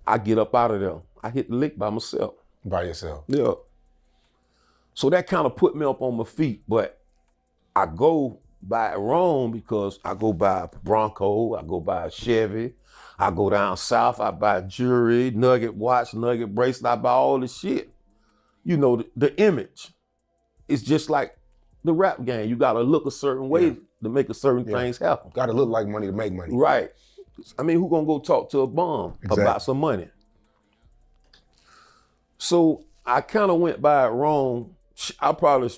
I get up out of there. I hit the lick by myself. By yourself? Yeah. So that kind of put me up on my feet, but I go buy it wrong because I go buy a Bronco, I go buy a Chevy, I go down south, I buy jewelry, nugget watch, nugget bracelet, I buy all this shit. You know, the image. It's just like the rap game. You gotta look a certain way to make a certain things happen. Gotta look like money to make money. Right. I mean, who gonna go talk to a bum about some money? So I kind of went by it wrong. I probably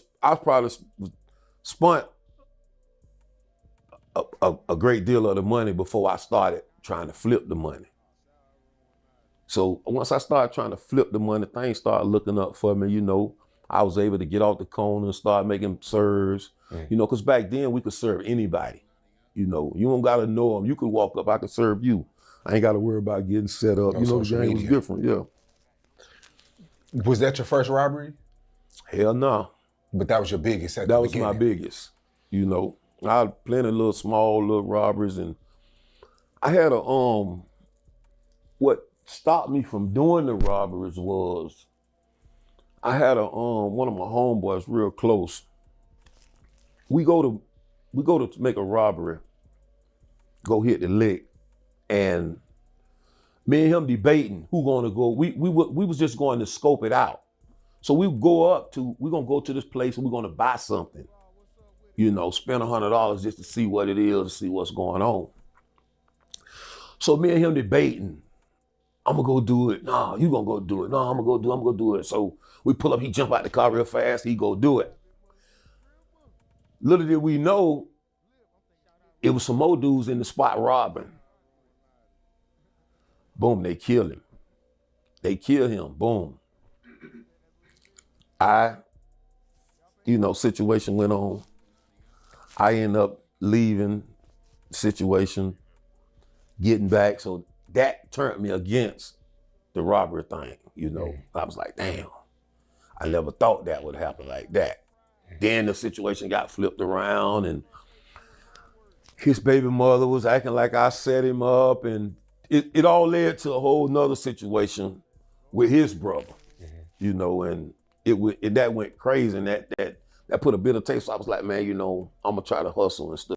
spent a great deal of the money before I started trying to flip the money. So once I started trying to flip the money, things started looking up for me. You know, I was able to get off the corner and start making serves. You know, because back then we could serve anybody. You know, you don't gotta know them. You could walk up, I could serve you. I ain't gotta worry about getting set up. No, you know, the game was different, Was that your first robbery? Hell no. But that was your biggest at the That was beginning. my biggest. You know, I had plenty of little small little robberies, and I had a what stopped me from doing the robberies was I had a one of my homeboys real close. We go to make a robbery, go hit the lick, and me and him debating who gonna go. We was just going to scope it out. So we're gonna go to this place and we're gonna buy something. You know, spend $100 just to see what it is, to see what's going on. So me and him debating, I'm gonna go do it. No, you gonna go do it. No, I'm gonna do it. So we pull up, he jump out the car real fast, he go do it. Little did we know, it was some more dudes in the spot robbing. Boom, they kill him. They kill him, boom. Situation went on. I end up leaving the situation, getting back. So that turned me against the robbery thing, you know. I was like, damn, I never thought that would happen like that. Then the situation got flipped around and his baby mother was acting like I set him up, and it all led to a whole nother situation with his brother, you know, and that went crazy, and that put a bitter taste. So I was like, man, you know, I'm gonna try to hustle and stuff.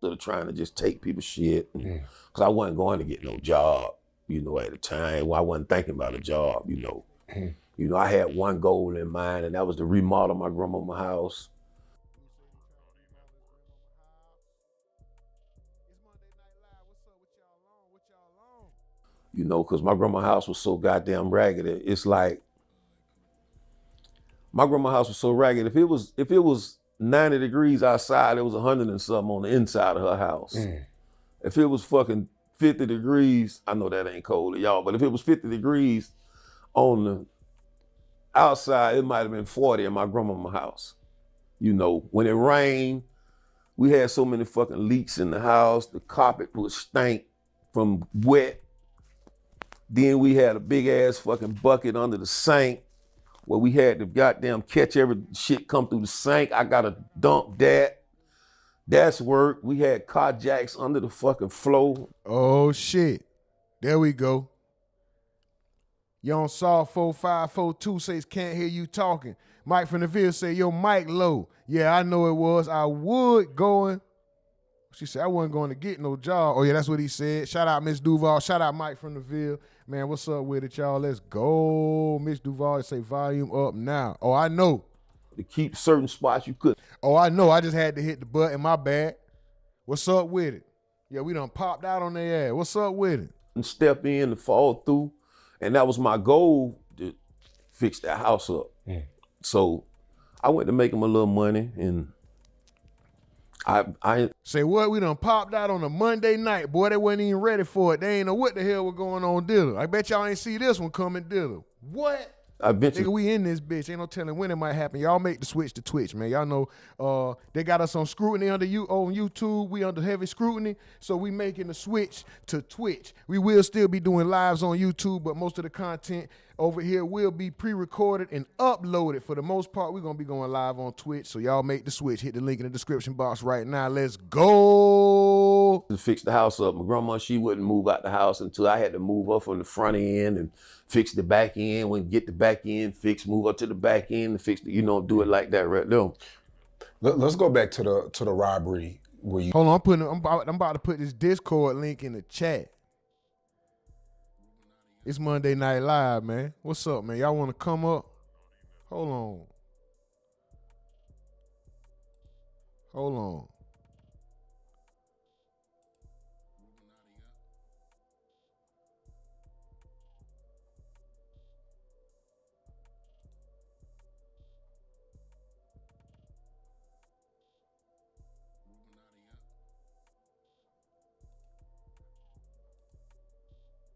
Instead of trying to just take people's shit, because I wasn't going to get no job, you know, at the time. Well, I wasn't thinking about a job, you know. You know, I had one goal in mind, and that was to remodel my grandmama's house. You know, because my grandma's house was so goddamn raggedy. It's like, my grandma's house was so ragged. If it was 90 degrees outside, it was 100 and something on the inside of her house. If it was fucking 50 degrees, I know that ain't cold to y'all, but if it was 50 degrees on the outside, it might have been 40 in my grandmama's house. You know, when it rained, we had so many fucking leaks in the house. The carpet would stink from wet. Then we had a big ass fucking bucket under the sink where we had to goddamn catch every shit come through the sink. I gotta dump that. That's work. We had car jacks under the fucking floor. Oh shit. There we go. You on Saw 4542 says can't hear you talking. Mike from the Ville say your mic low. Yeah, I know it was. I would going. She said I wasn't going to get no job. Oh yeah, that's what he said. Shout out Miss Duval. Shout out Mike from the Ville. Man, what's up with it, y'all? Let's go. Miss Duval say volume up now. Oh, I know. To keep certain spots you couldn't. Oh, I know. I just had to hit the button. My bad. What's up with it? Yeah, we done popped out on their ass. What's up with it? And step in and fall through. And that was my goal, to fix that house up. So I went to make him a little money, and I say what? We done popped out on a Monday night. Boy, they wasn't even ready for it. They ain't know what the hell was going on, did it? I bet y'all ain't see this one coming, did it? What? I venture. Nigga, we in this bitch. Ain't no telling when it might happen. Y'all make the switch to Twitch, man. Y'all know they got us on scrutiny on YouTube. We under heavy scrutiny, so we making the switch to Twitch. We will still be doing lives on YouTube, but most of the content over here will be pre-recorded and uploaded. For the most part, we're gonna be going live on Twitch. So y'all make the switch. Hit the link in the description box right now. Let's go. To fix the house up. My grandma, she wouldn't move out the house until I had to move up from the front end and fix the back end. When get the back end fixed, move up to the back end and fix the, do it like that right there. Let's go back to the robbery where you. Hold on, I'm about to put this Discord link in the chat. It's Monday Night Live, man. What's up, man? Y'all want to come up? Hold on. Hold on.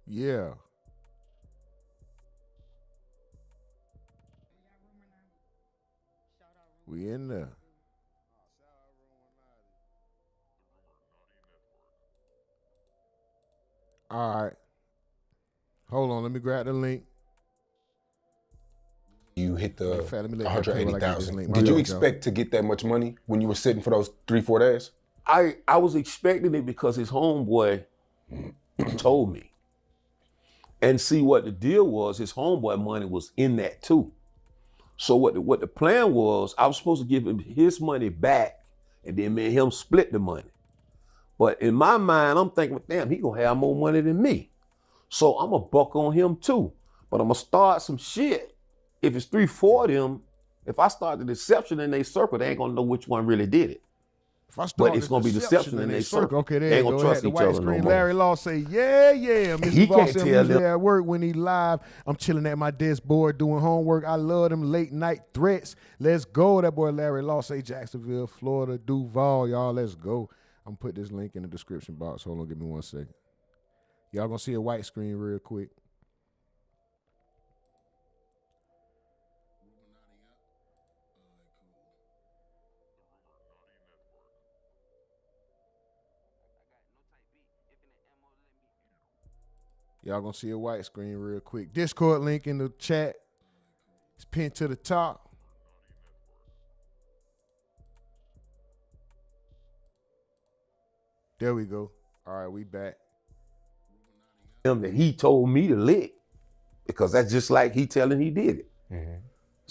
Yeah. We in there. All right. Hold on, let me grab the link. You hit the Let me let 180,000. My Did you bad, expect to get that much money when you were sitting for those 3-4 days? I was expecting it because his homeboy told me. And see what the deal was, his homeboy money was in that too. So what the plan was, I was supposed to give him his money back and then me and him split the money. But in my mind, I'm thinking, damn, he gonna have more money than me. So I'm gonna buck on him too. But I'm gonna start some shit. If it's 3-4 of them, if I start the deception in their circle, they ain't gonna know which one really did it. If I start But it's gonna be deception in their circle. Okay, there They you ain't go. gonna trust The each white other no screen. more. Larry Law say, yeah. Mr. He Voss can't said I'm tell usually them. at work when he live. I'm chilling at my desk board doing homework. I love them late night threats. Let's go. That boy Larry Law say Jacksonville, Florida, Duval. Y'all, let's go. I'm put this link in the description box. Hold on, give me 1 second. Y'all gonna see a white screen real quick. Y'all gonna see a white screen real quick. Discord link in the chat. It's pinned to the top. There we go. All right, we back. Him that he told me to lick because that's just like he telling he did it. Mm-hmm. That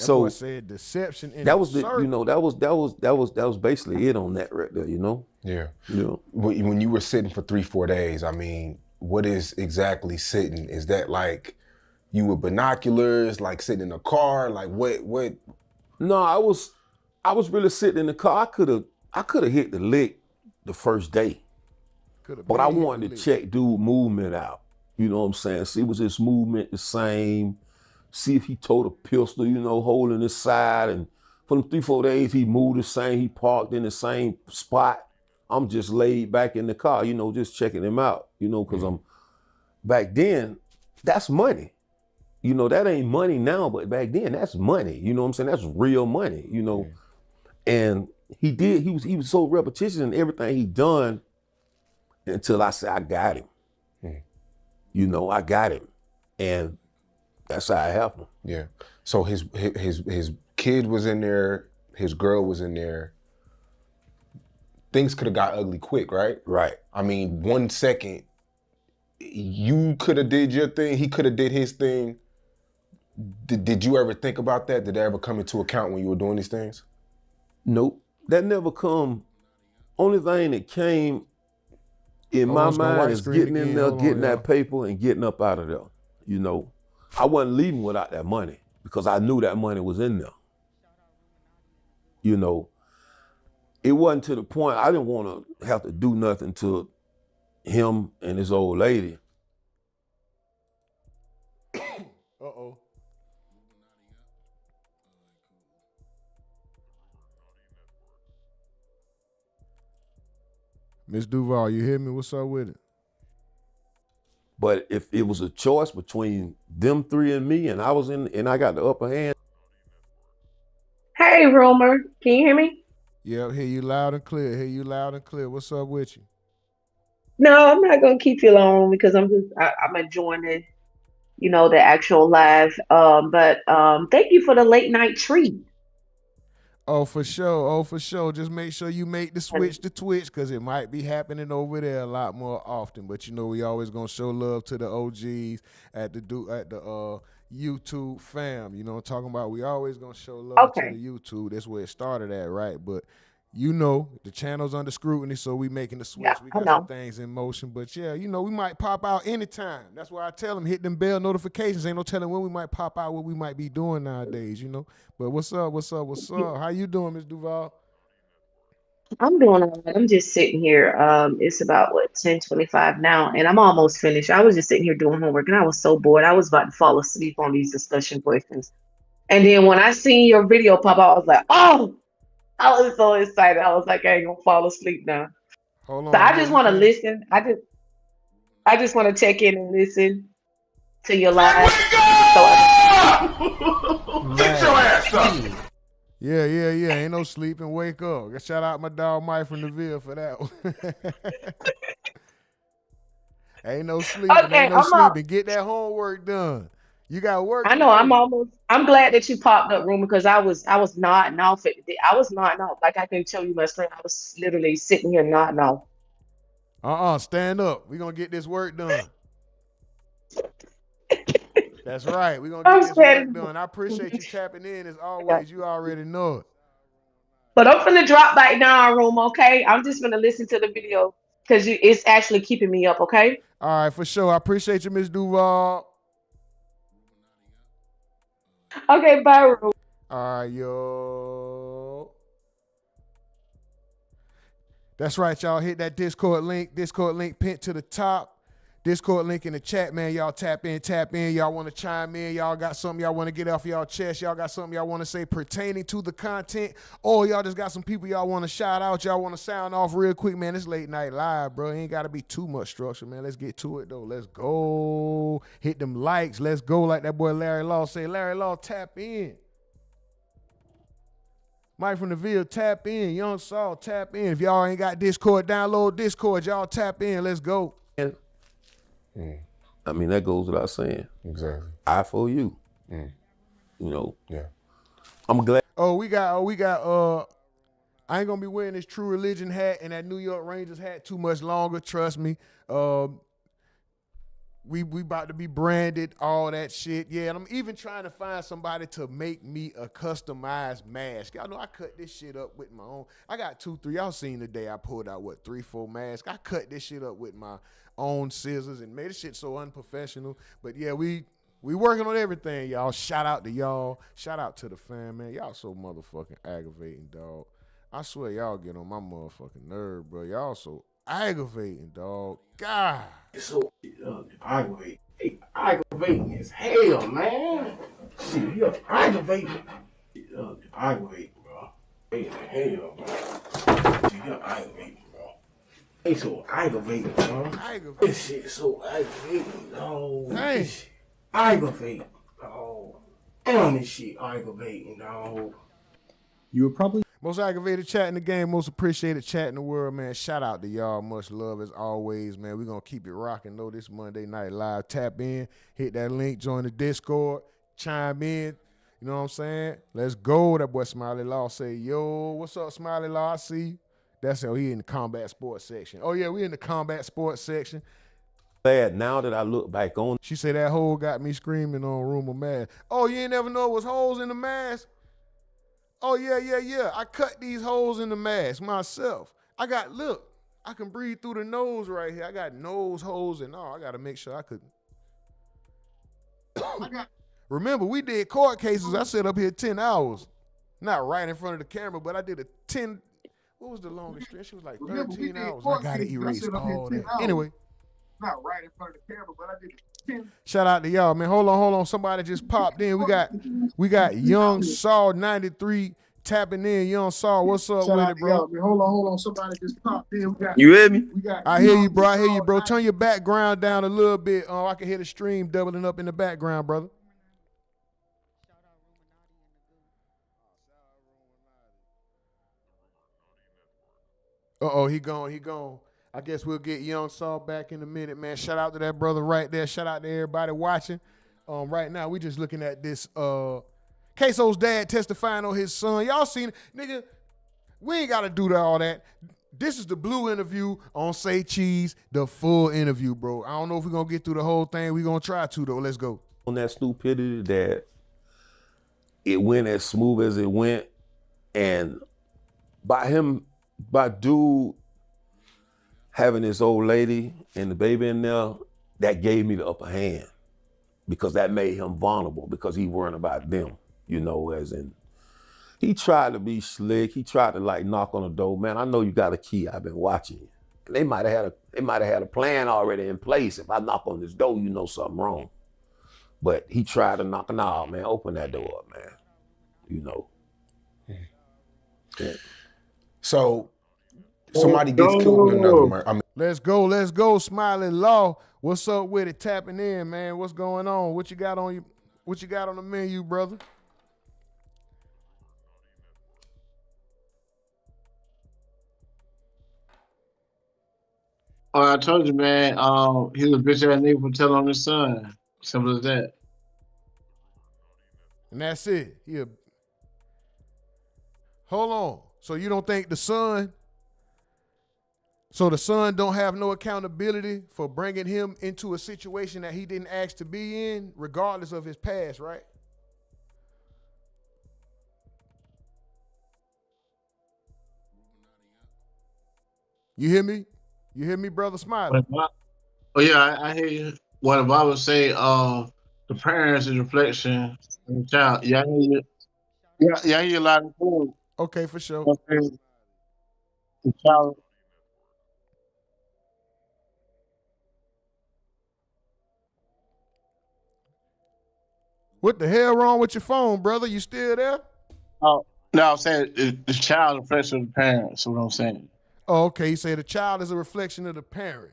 So boy said deception in that was circle. that was basically it on that right there, Yeah. You know. When you were sitting for 3-4 days, I mean, what is exactly sitting? Is that like you with binoculars, like sitting in a car? Like what? No, I was really sitting in the car. I could have hit the lick the first day. But I wanted to check dude movement out. You know what I'm saying? See, was his movement the same? See if he towed a pistol, holding his side. And for them 3-4 days, he moved the same. He parked in the same spot. I'm just laid back in the car, just checking him out, because I'm back then, that's money. That ain't money now, but back then, that's money. You know what I'm saying? That's real money, And he was so repetitious in everything he done until I said, I got him. I got him. And that's how it happened. Yeah. So his kid was in there, his girl was in there. Things could have got ugly quick, right? Right. I mean, 1 second, you could have did your thing, he could have did his thing. Did you ever think about that? Did that ever come into account when you were doing these things? Nope. That never come. Only thing that came in my mind is getting in there, getting that paper and getting up out of there. I wasn't leaving without that money because I knew that money was in there. It wasn't to the point I didn't want to have to do nothing to him and his old lady. Uh-oh. Miss Duval, you hear me? What's up with it? But if it was a choice between them three and me, and I got the upper hand. Hey, Rumor, can you hear me? Yep, hear you loud and clear. Hear you loud and clear. What's up with you? No, I'm not gonna keep you long because I'm enjoying the actual live. But thank you for the late night treat. Oh, for sure. Oh, for sure. Just make sure you make the And switch to Twitch because it might be happening over there a lot more often. But you know, we always gonna show love to the OGs at the YouTube fam. You know what I'm talking about? We always gonna show love to the okay, YouTube. That's where it started at, right? But you know, the channel's under scrutiny, so we making the yeah, switch. We I got some know. things in motion. But yeah, you know, we might pop out anytime. That's why I tell them hit them bell notifications. Ain't no telling when we might pop out, what we might be doing nowadays, you know. But what's up? What's up? What's up? How you doing, Miss Duval? I'm doing all right. I'm just sitting here. It's about what 10:25 now, and I'm almost finished. I was just sitting here doing homework, and I was so bored. I was about to fall asleep on these discussion questions. And then when I seen your video pop out, I was like, oh, I was so excited. I was like, I ain't gonna fall asleep now. Hold So on, I yeah, just you want to can't. listen. I just want to check in and listen to your live. Wake So up! Get your ass up! Yeah, ain't no sleeping. Wake up. Shout out my dog Mike from the Ville for that one. Ain't no sleeping. Ain't okay, no I'm up. sleeping. Get that homework done. You got work I know I'm today. almost. I'm glad that you popped up, room, because I was nodding off at the. I was nodding off. Like I can show you my screen. I was literally sitting here nodding off. Stand up. We gonna get this work done. That's right. We gonna I'm get this work scared. done. I appreciate you tapping in as Okay. always. You already know it. But I'm finna drop back down, room. Okay, I'm just gonna listen to the video because it's actually keeping me up. Okay. All right, for sure. I appreciate you, Miss Duval. Okay. Bye, room. All right, yo. That's right, y'all. Hit that Discord link. Discord link pinned to the top. Discord link in the chat, man. Y'all tap in, tap in. Y'all want to chime in. Y'all got something y'all want to get off y'all chest. Y'all got something y'all want to say pertaining to the content. Or y'all just got some people y'all want to shout out. Y'all want to sound off real quick, man. It's late night live, bro. It ain't got to be too much structure, man. Let's get to it, though. Let's go. Hit them likes. Let's go, like that boy Larry Law say. Larry Law, tap in. Mike from the Ville, tap in. Young Saul, tap in. If y'all ain't got Discord, download Discord. Y'all tap in. Let's go. I mean, that goes without saying. Exactly. I for you. You know, Yeah. We I'm glad. got I ain't gonna be wearing this True Religion hat and that New York Rangers hat too much longer. Trust me. We about to be branded, all that shit. Yeah, and I'm even trying to find somebody to make me a customized mask. Y'all know I cut this shit up with my own. I got 2, 3. Y'all seen the day I pulled out 3, 4 masks. I cut this shit up with my own scissors and made this shit so unprofessional. But yeah, we working on everything, y'all. Shout out to y'all. Shout out to the fam, man. Y'all so motherfucking aggravating, dog. I swear y'all get on my motherfucking nerve, bro. Y'all so aggravating, dog. God. It's so aggravating. Aggravating as hell, man. Shit, you're aggravating. Aggravating, bro. Hey, hell, bro. Shit, you're aggravating, bro. It's so aggravating, bro. Aggravating. This shit is so aggravating, dog. Hey. This shit aggravating, dog. Damn, this shit aggravating, dog. You were probably Most aggravated chat in the game, most appreciated chat in the world, man. Shout out to y'all. Much love as always, man. We're going to keep it rocking, though, this Monday night live. Tap in, hit that link, join the Discord, chime in. You know what I'm saying? Let's go. That boy Smiley Law say, yo, what's up, Smiley Law? I see you. That's how he in the combat sports section. Oh, yeah, we in the combat sports section. Glad now that I look back on. She said that hole got me screaming on Rumor Mask. Oh, you ain't never know it was holes in the mask? Oh, yeah. I cut these holes in the mask myself. Look, I can breathe through the nose right here. I got nose holes and all. I got to make sure I could. Remember, we did court cases. I sat up here 10 hours. Not right in front of the camera, but I did a 10. What was the longest stretch? It was like 13 hours. I got to erase all that. Anyway. Not right in front of the camera, but I did 10. Shout out to y'all, man. Hold on. Somebody just popped in. We got Young Saul 93 tapping in. You don't saw what's up Shout with out it, to bro? y'all, man. Hold on. Somebody just popped in. You hear me? I hear you, bro. I hear you, bro. Turn your background down a little bit. I can hear the stream doubling up in the background, brother. He gone. I guess we'll get Young Saul back in a minute, man. Shout out to that brother right there. Shout out to everybody watching. Right now, we just looking at this Queso's dad testifying on his son. Y'all seen it? Nigga, we ain't got to do all that. This is the blue interview on Say Cheese, the full interview, bro. I don't know if we're going to get through the whole thing. We're going to try to, though. Let's go. On that stupidity that it went as smooth as it went, and by dude having this old lady and the baby in there, that gave me the upper hand because that made him vulnerable because he worrying about them, you know, as in he tried to be slick. He tried to like knock on the door. Man, I know you got a key. I've been watching you. They might have had a plan already in place. If I knock on this door, you know something wrong. But he tried to knock. Nah, man, open that door up, man. You know. Yeah. So somebody gets killed in another murder. I mean, Let's go, Smiling Law. What's up with it? Tapping in, man. What's going on? What you got on the menu, brother? Oh, I told you, man. He was a bitch ass nigga for telling on his son. Simple as that. And that's it. Hold on. So you don't think the son don't have no accountability for bringing him into a situation that he didn't ask to be in, regardless of his past, right? You hear me? You hear me, brother Smiley? Oh yeah, I hear you. What the Bible say? The parents is a reflection of the child. Yeah, I hear you. Yeah, I hear you loud and clear. Okay, for sure. Okay. The child. What the hell wrong with your phone, brother? You still there? Oh no, I'm saying the child is a reflection of the parents. That's what I'm saying. Oh, okay. You say the child is a reflection of the parent.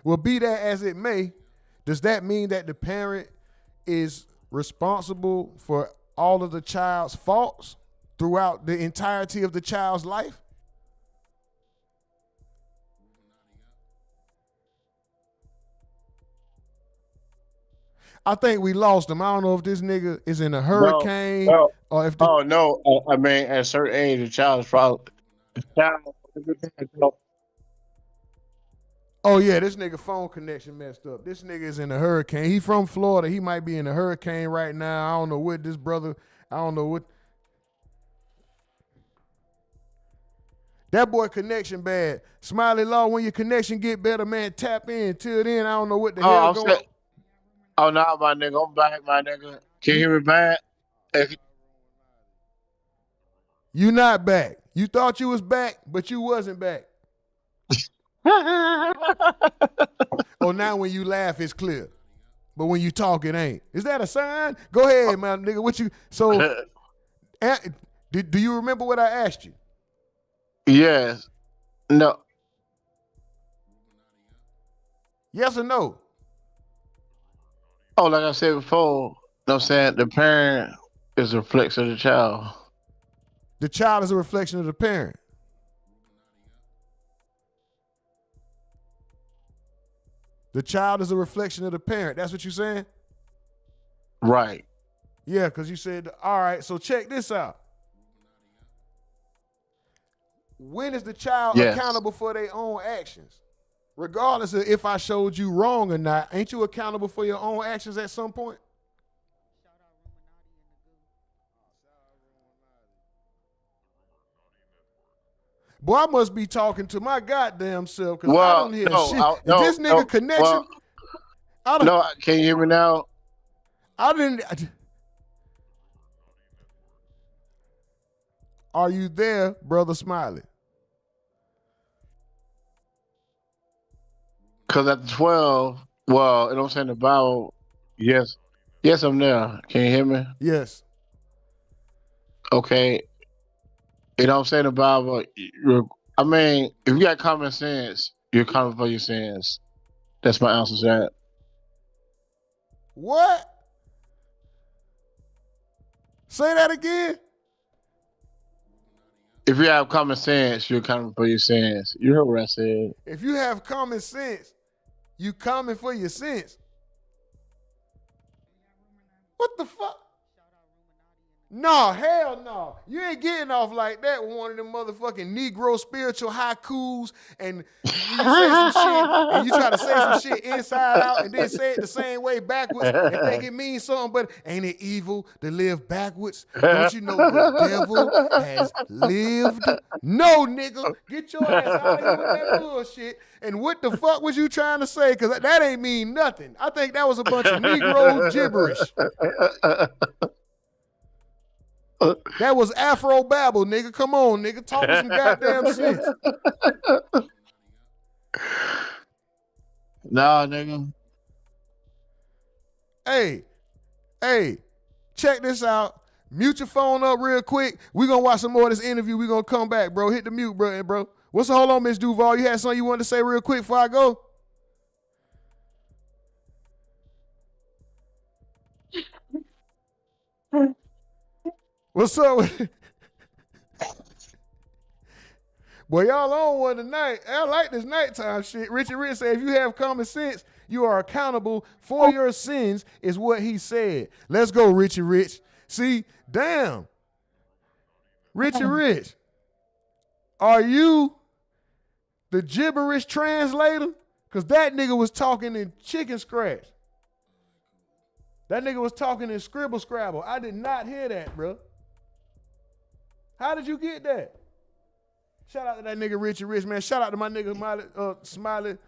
Well, be that as it may, does that mean that the parent is responsible for all of the child's faults throughout the entirety of the child's life? I think we lost him. I don't know if this nigga is in a hurricane or if. No. I mean, at a certain age, the child is probably the child. Oh yeah, this nigga phone connection messed up. This nigga is in a hurricane. He from Florida. He might be in a hurricane right now. I don't know what this brother. I don't know what. That boy connection bad. Smiley Law, when your connection get better, man, tap in. Till then, I don't know what the hell going on. Oh, no, my nigga. I'm back, my nigga. Can you hear me back? You not back. You thought you was back, but you wasn't back. Oh, now when you laugh, it's clear. But when you talk, it ain't. Is that a sign? Go ahead, man, nigga. What you, so, do you remember what I asked you? Yes. No. Yes or no? Oh, like I said before, you know what I'm saying? The parent is a reflection of the child. The child is a reflection of the parent. The child is a reflection of the parent. That's what you're saying? Right. Yeah, because you said, all right, so check this out. When is the child accountable for their own actions? Regardless of if I showed you wrong or not, ain't you accountable for your own actions at some point? Boy, I must be talking to my goddamn self because I don't hear shit. This nigga connection. No, can you hear me now? I didn't. Are you there, Brother Smiley? Because at the 12, well, you know what I'm saying, the Bible, yes, I'm there. Can you hear me? Yes. Okay, you know what I'm saying? The Bible. I mean, if you got common sense, you're common for your sins. That's my answer to that. What? Say that again. If you have common sense, you're common for your sins. You heard what I said. If you have common sense, you coming for your sins. What the fuck? No, hell no. You ain't getting off like that with one of them motherfucking Negro spiritual haikus and you say some shit and you try to say some shit inside out and then say it the same way backwards and think it means something, but ain't it evil to live backwards? Don't you know the devil has lived? No, nigga. Get your ass out of here with that bullshit. And what the fuck was you trying to say? Because that ain't mean nothing. I think that was a bunch of Negro gibberish. That was Afro babble, nigga. Come on, nigga. Talk with some goddamn sense. Nah, nigga. Hey, check this out. Mute your phone up real quick. We gonna watch some more of this interview. We gonna come back, bro. Hit the mute button, bro. Hold on, Miss Duval. You had something you wanted to say real quick before I go? What's up with it? Boy, y'all on one tonight. I like this nighttime shit. Richard Rich said, if you have common sense, you are accountable for your sins, is what he said. Let's go, Richard Rich. See, damn. Richard Rich, are you the gibberish translator? Because that nigga was talking in chicken scratch. That nigga was talking in scribble scrabble. I did not hear that, bro. How did you get that? Shout out to that nigga Richard Rich, man. Shout out to my nigga Smiley.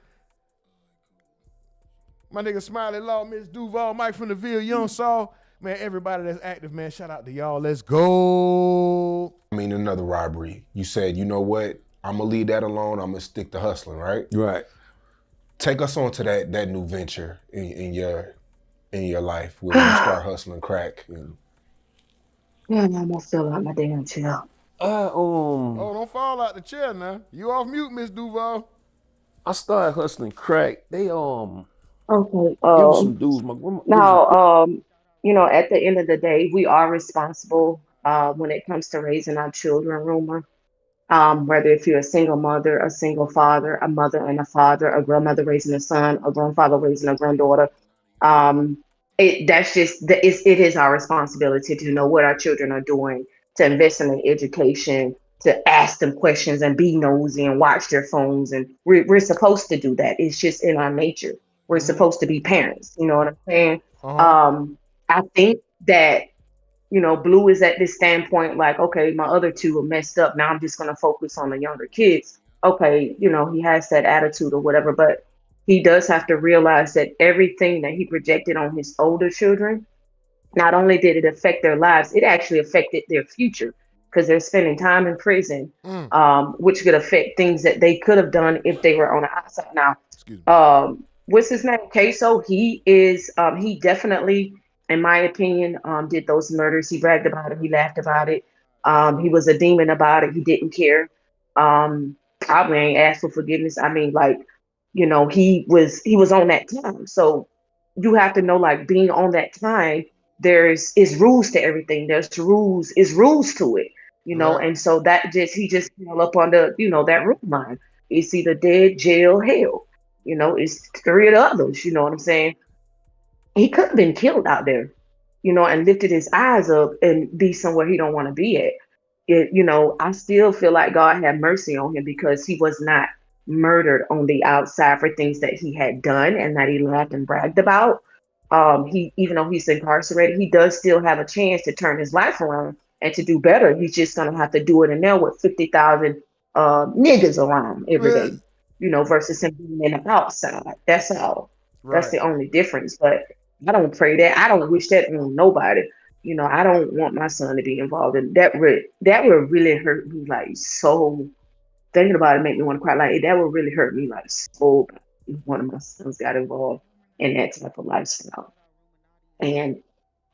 My nigga Smiley Law, Miss Duval, Mike from the Ville, Young Saul. Man, everybody that's active, man, shout out to y'all. Let's go. I mean, another robbery. You said, you know what? I'm going to leave that alone. I'm going to stick to hustling, right? Right. Take us on to that new venture in your life where you start hustling crack. Yeah, I'm almost fell out my damn chair. Oh, don't fall out the chair now. You off mute, Miss Duval. I started hustling crack. They Okay. it was some dudes. My grandma. Now, at the end of the day, we are responsible when it comes to raising our children, Rumor. Whether if you're a single mother, a single father, a mother and a father, a grandmother raising a son, a grandfather raising a granddaughter. It is our responsibility to know what our children are doing, to invest in their education, to ask them questions and be nosy and watch their phones. And we're supposed to do that. It's just in our nature. We're supposed to be parents. You know what I'm saying? I think that, Blue is at this standpoint like, okay, my other two are messed up. Now I'm just going to focus on the younger kids. Okay, he has that attitude or whatever, but he does have to realize that everything that he projected on his older children, not only did it affect their lives, it actually affected their future because they're spending time in prison, which could affect things that they could have done if they were on the outside. Now, what's his name? Queso, he definitely, in my opinion, did those murders. He bragged about it. He laughed about it. He was a demon about it. He didn't care. Probably ain't asked for forgiveness. I mean, like, he was on that time. So you have to know, like, being on that time, is rules to everything. Is rules to it, and so he just fell up on that rule line. It's either dead, jail, hell. It's three of the others, you know what I'm saying? He could have been killed out there, and lifted his eyes up and be somewhere he don't want to be at. I still feel like God had mercy on him because he was not murdered on the outside for things that he had done and that he laughed and bragged about. Even though he's incarcerated, he does still have a chance to turn his life around and to do better. He's just gonna have to do it in there with 50,000 niggas around every day, versus him being in the outside. That's all. Right. That's the only difference. But I don't pray that. I don't wish that on nobody. I don't want my son to be involved in that. That would really hurt me, like, so. Thinking about it make me want to cry. Like, that would really hurt me, like, so bad if one of my sons got involved in that type of lifestyle. And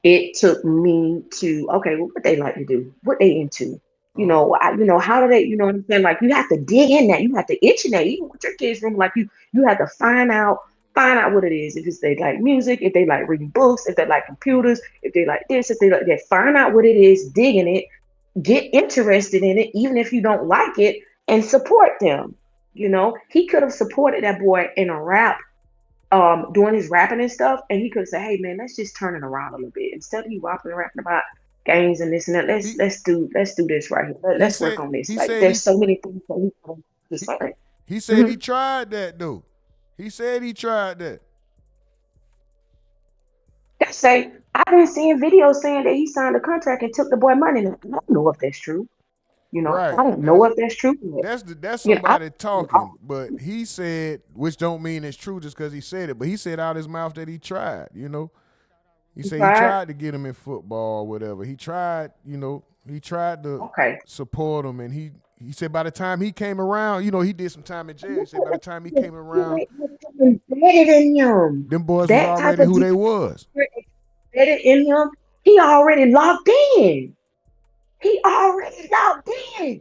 it took me to, okay, well, what they like to do, what they into. How do they, you know what I'm saying? Like you have to dig in that, you have to itch in that, even with your kids' room, like you have to find out what it is. If it's they like music, if they like reading books, if they like computers, if they like this, if they like that, find out what it is, dig in it, get interested in it, even if you don't like it, and support them. He could have supported that boy in a rap, doing his rapping and stuff, and he could say, "Hey man, let's just turn it around a little bit. Instead of you rapping about games and this and that, let's He let's do this right here. he Let's work said on this. he Like said there's he so many things that he could have just he, like." he said he Mhm. tried that though. He said he tried that. They say I've been seeing videos saying that he signed a contract and took the boy money. Now, I don't know if that's true. I Right. don't know if that's true. But, That's I somebody talking, but he said, which don't mean it's true just because he said it, but he said out his mouth that he tried. He said he tried. tried to get him in football or whatever. He tried to Okay. support him, and he said by the time he came around, he did some time in jail. He said by the time he came around, Embedded in him. them boys was That type already of who deep they was. embedded in him. He already locked in. He already locked in.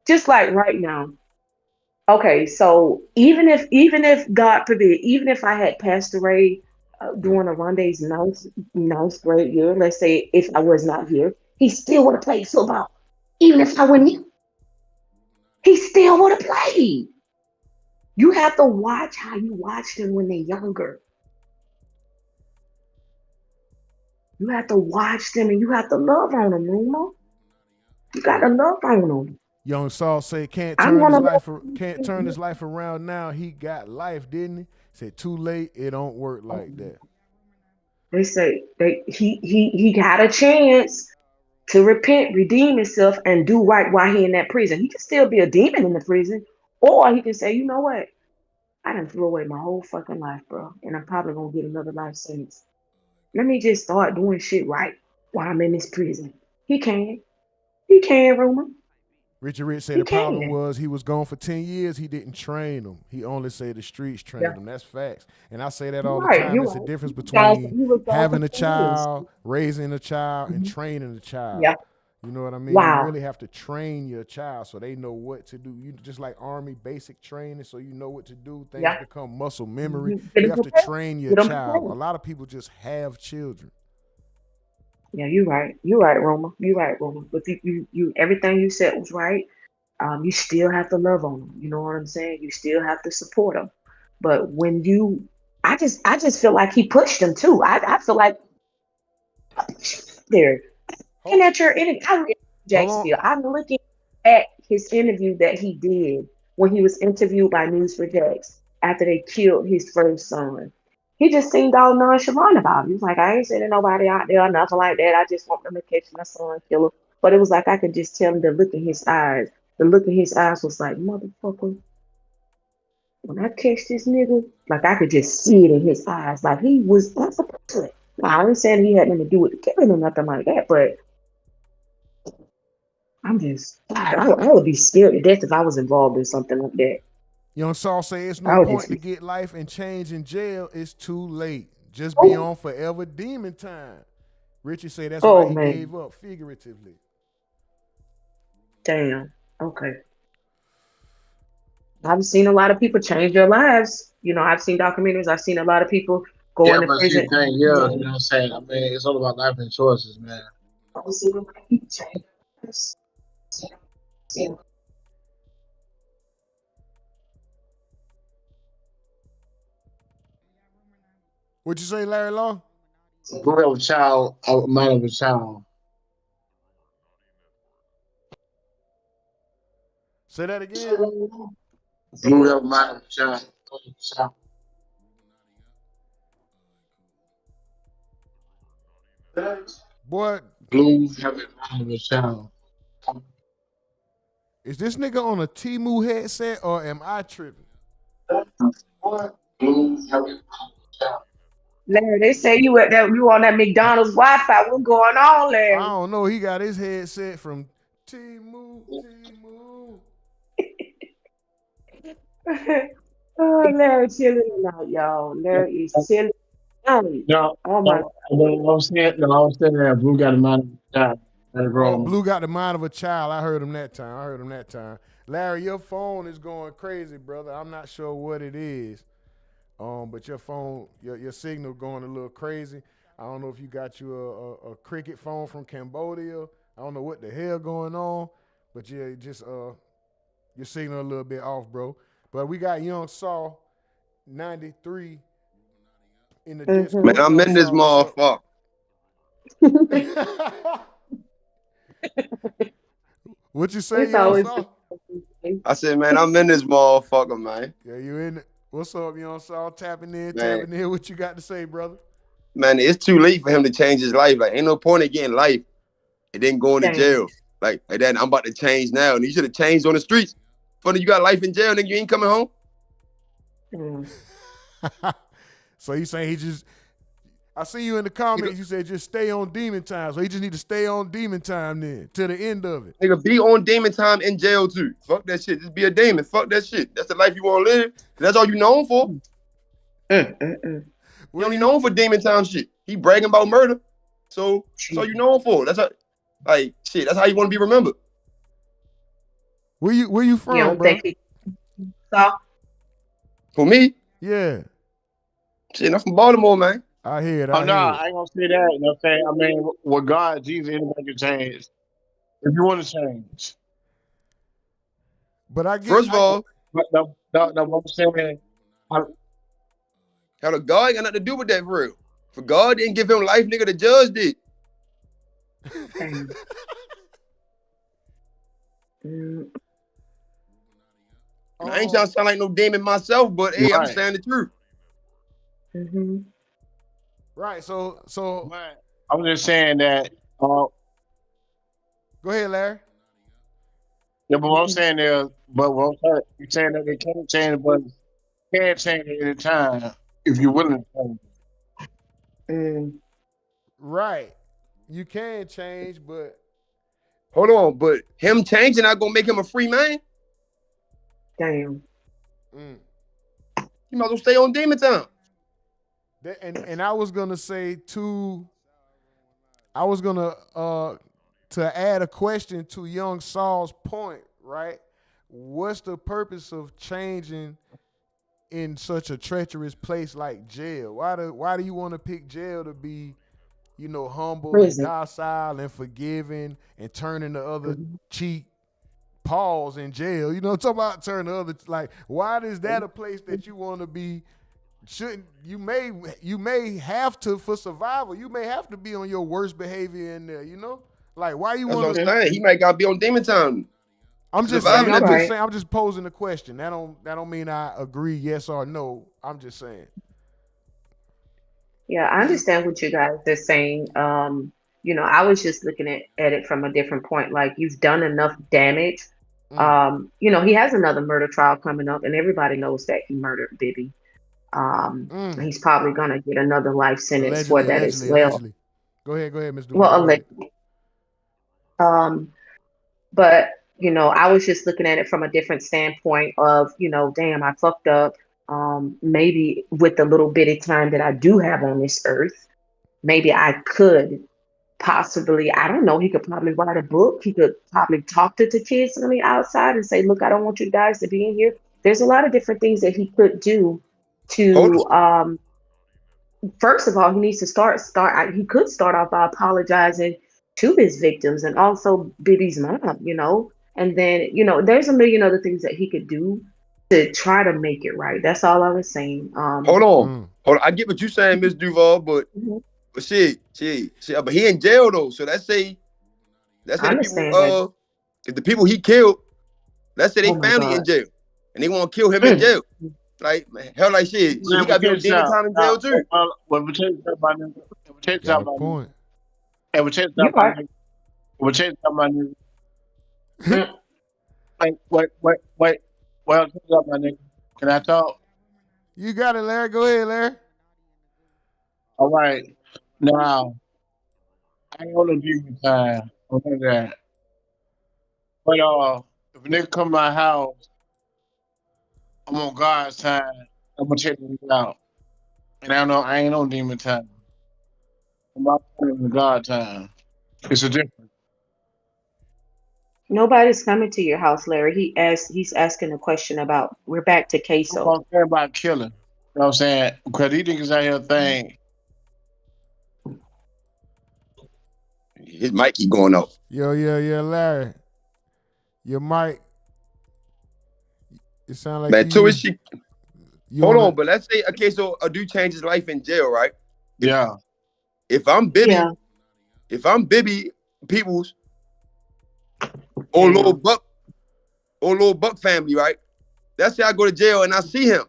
Just like right now. Okay, so even if God forbid, even if I had passed away Yep. during a Rondé's ninth grade year, let's say if I was not here, he still would have played football. Even if I wasn't here, he still would have played. You have to watch how you watch them when they're younger. You have to watch them and you have to love on them, Ruma. You got to Yep. love on them. Young Saul said I'm gonna love can't turn his life around now. He got life, didn't he? Said too late, it don't work like them. that. They say he got a chance to repent, redeem himself, and do right while he in that prison. He can still be a demon in the prison, or he can say, you know what? I done threw away my whole fucking life, bro, and I'm probably gonna get another life sentence. Let me just start doing shit right while I'm in this prison. He can. He can, Rumor. Richard Rich said He the problem can. was he was gone for 10 years. He didn't train them. He only said the streets Yeah. trained him. That's facts. And I say that You're all the right. time. You're It's the right. difference between He was gone for having a 10 years. child, raising a child, and Mhm. training a child. Yeah. You know what I mean? You Wow. really have to train your child so they know what to do. You just like Army basic training, so you know what to do. Things Yeah. become muscle memory. Get You him have to prepared. train your Get him child. A prepared. lot of people just have children. Yeah, you're right. You're right, Roma. You're right, Roma. But everything you said was right. You still have to love on them. You know what I'm saying? You still have to support them. But I just feel like he pushed them too. I feel like there. And Hold, at your interview, I read hold Jacksonville. on. I'm looking at his interview that he did when he was interviewed by News for Jax after they killed his first son. He just seemed all nonchalant about it. He was like, I ain't sending nobody out there or nothing like that. I just want them to catch my son and kill him. But it was like I could just tell him the look in his eyes. The look in his eyes was like, motherfucker, when I catch this nigga, like I could just see it in his eyes. Like he was that's a person. Now, I ain't saying he had nothing to do with the killing or nothing like that, but I would be scared to death if I was involved in something like that. Young Saul say it's no I would just point to be, get life and change in jail. It's too late. Just be oh, on forever demon time. Richie say that's why oh he man, gave up figuratively. damn. Okay. I've seen a lot of people change their lives. I've seen documentaries. I've seen a lot of people go Yeah, into but see, prison. the thing is, you know what I'm saying? I mean, it's all about life and choices, man. I've seen a lot of people change their lives. Seen- What you say, Larry Law? Who have a child, a man of a child. Say that again. Who have a man of a child. Boy, Blue have a man of a child. is this nigga on a Timu headset or am I tripping? Blue have a man of a child. Larry, they say you on that McDonald's Wi-Fi. What's going on, I Larry? don't know. He got his headset from Timu. Oh, Larry chilling tonight, y'all. Larry is chilling. No, Oh my no, I was saying, no, I was saying that Blue got a mind of a child. Let it Oh, grow. Blue got the mind of a child. I heard him that time. Larry, your phone is going crazy, brother. I'm not sure what it is. But your phone, your signal going a little crazy. I don't know if you got you a cricket phone from Cambodia. I don't know what the hell going on, but yeah, just your signal a little bit off, bro. But we got Young Saw 93 in the mm-hmm. Man, Discord. I'm Young in this Saw, what's up? motherfucker. What you say, It's Young always Saw? I said, man, I'm in this motherfucker, man. Yeah, you in it. What's up, Young Saw? Tapping in. Man, What you got to say, brother? man, it's too late for him to change his life. Like, ain't no point in getting life and then going to Damn. jail. Like that, I'm about to change now. And you should have changed on the streets. Funny, you got life in jail, nigga, you ain't coming home. So you saying he just? I see you in the comments. You said just stay on demon time. So he just need to stay on demon time then to the end of it. Nigga, be on demon time in jail too. Fuck that shit. Just be a demon. Fuck that shit. That's the life you want to live. That's all you known for. You only known for demon time shit. He bragging about murder. So that's all you known for. That's how, like, shit, that's how you want to be remembered. Where you from, You don't bro? think he saw? For me, Yeah, shit, I'm from Baltimore, man. I hear it. Oh I no, hear I ain't gonna say that. You know what I'm saying? I mean, with God, Jesus, anybody can change. If you want to change. But I get. First of all, But no, what I'm saying, how the God got nothing to do with that for real. For God didn't give him life, nigga, the judge did. Damn. And I ain't trying to sound like no demon myself, but hey, I'm saying the truth. Mm-hmm. Right. So but I was just saying that. Go ahead, Larry. Yeah, but what I'm saying is, but what I'm saying, you're saying that they can't change, but can change at any time if you're willing to change. Right. You can change, but Hold on, but him changing not gonna make him a free man. Damn. You might as well stay on demon time. And I was gonna say too. I was gonna to add a question to Young Saul's point, right? What's the purpose of changing in such a treacherous place like jail? Why do you want to pick jail to be, humble Prison. and docile and forgiving and turning the other cheek? Pause in jail. You know what I'm talking about? Turn the other, like, why is that a place that you want to be? Shouldn't you may have to, for survival, you may have to be on your worst behavior in there, Like, why you want to? That's what I'm saying. He might gotta be on demon time. I'm just saying, I'm just posing the question. That don't mean I agree yes or no. I'm just saying. Yeah, I understand what you guys are saying. I was just looking at it from a different point. Like, you've done enough damage. He has another murder trial coming up, and everybody knows that he murdered Bibby. He's probably gonna get another life sentence for that as well. Allegedly. Go ahead, Ms. Duval. Well, allegedly. But I was just looking at it from a different standpoint of, damn, I fucked up. Maybe with the little bitty time that I do have on this earth, maybe I could possibly, I don't know, he could probably write a book. He could probably talk to the kids on the outside and say, look, I don't want you guys to be in here. There's a lot of different things that he could do to, first of all, he needs to he could start off by apologizing to his victims and also Bibby's mom, and then, there's a million other things that he could do to try to make it right. That's all I was saying. Hold on. I get what you're saying, Miss Duval, but shit. But he in jail though. So let's say the people, if the people he killed, let's say they family in jail, and they want to kill him in jail. Like, hell, like shit. He got to be on demon time in jail too. Well, we change that by nigga. We change that by point. And we change that by nigga. We change that by nigga. Wait. Well, change that by nigga. Can I talk? You got it, Larry. Go ahead, Larry. All right. Now, I ain't on no demon time. Okay, that. But if a nigga come to my house, I'm on God's time. I'm gonna check this out. And I ain't on demon time. I'm not in God time. It's a difference. Nobody's coming to your house, Larry. He's asking a question about. We're back to I'm queso. gonna care about killing. You know what I'm saying? Because these niggas out here think. His mic keep going up. Yo, Larry. Your mic. It sound like Man, you. Hold on, but let's say okay, so a dude changed his life in jail, right? If I'm Bibby, Peoples, or Lil Buck family, right? Let's say I go to jail and I see him.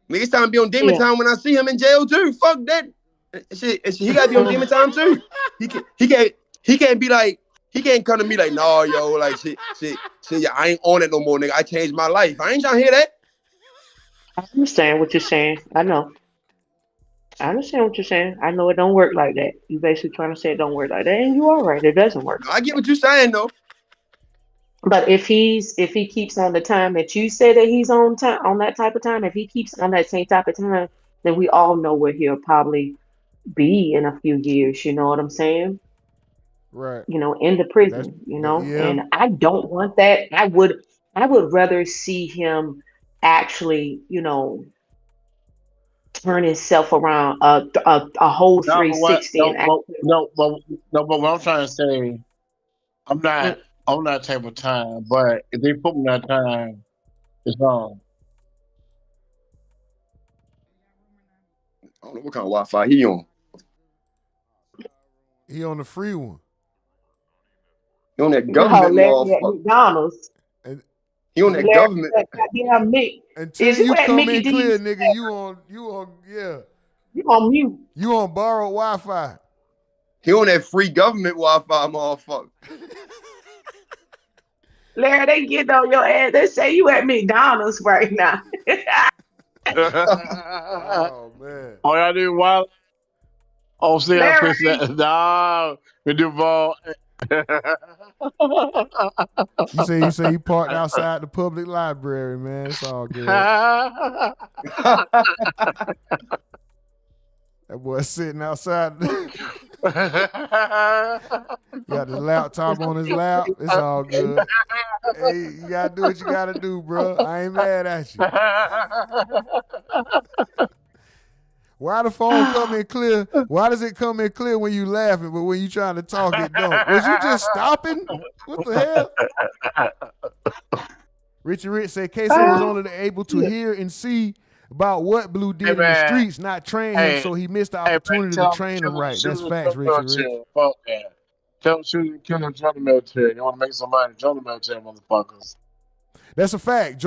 Nigga, it's time to be on demon time when I see him in jail too. Fuck that. Shit, he gotta be on demon time too. He can't be like, he can't come to me like, nah, yo, like shit, yeah, I ain't on it no more, nigga. I changed my life. I ain't trying to hear that. I understand what you're saying. I know. I understand what you're saying. I know it don't work like that. You basically trying to say it don't work like that, and you are right. It doesn't work. I get what you're saying though. But if he keeps on the time that you say that he's on time on that type of time, if he keeps on that same type of time, then we all know where he'll probably be in a few years. You know what I'm saying? Right. You know, in the prison. Yeah. And I don't want that. I would rather see him actually, turn himself around a whole 360 and actually. But what I'm trying to say, I'm not on that type of time. But if they put me that time, it's wrong. I don't know what kind of Wi-Fi he on. He on the free one. He on that government motherfucker. McDonald's. He on that government. Until you come in clear, nigga, you on You on mute. You on borrowed Wi-Fi. He on that free government Wi-Fi, motherfucker. Larry, they get on your ass. They say you at McDonald's right now. Oh man. All y'all do wild. Oh, see, I push that. Nah, we do ball. You say he parked outside the public library, man. It's all good. That boy sitting outside. Got the laptop on his lap. It's all good. Hey, you gotta do what you gotta do, bro. I ain't mad at you. Why the phone come in clear? Why does it come in clear when you laughing, but when you trying to talk, it don't? Was you just stopping? What the hell? Richie Rich said Queso was only able to hear and see about what Blue did in the streets, not train him, so he missed the opportunity to train him right. That's facts, Richie Rich. Fuck that. Tell them shoot and kill them, join the military. You want to make some money, join the military, motherfuckers. That's a fact.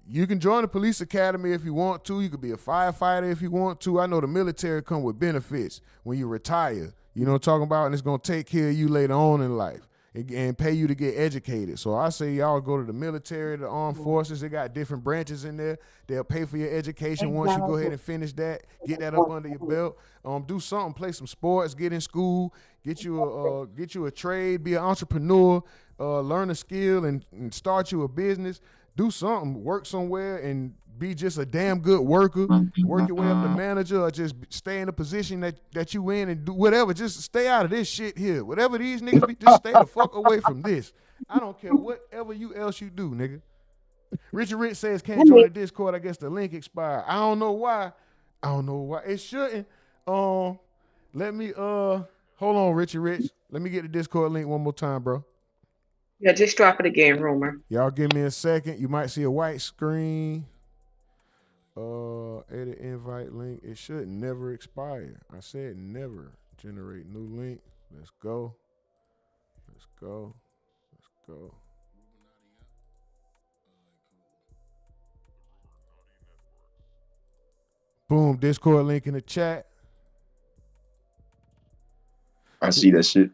You can join the police academy if you want to. You could be a firefighter if you want to. I know the military come with benefits when you retire. You know what I'm talking about? And it's going to take care of you later on in life and pay you to get educated. So I say y'all go to the military, the armed forces. They got different branches in there. They'll pay for your education once you go ahead and finish that. Get that up under your belt. Do something, play some sports, get in school, get you a trade, be an entrepreneur, learn a skill and start you a business. Do something, work somewhere and be just a damn good worker, work your way up to manager or just stay in the position that you in and do whatever. Just stay out of this shit here. Whatever these niggas be, just stay the fuck away from this. I don't care whatever else you do, nigga. Richard Rich says can't join the Discord. I guess the link expired. I don't know why. It shouldn't. Let me, hold on, Richard Rich. Let me get the Discord link one more time, bro. Yeah, just drop it again, Rumor. Y'all give me a second. You might see a white screen. Edit invite link. It should never expire. I said never. Generate new link. Let's go. Boom. Discord link in the chat. I see that shit.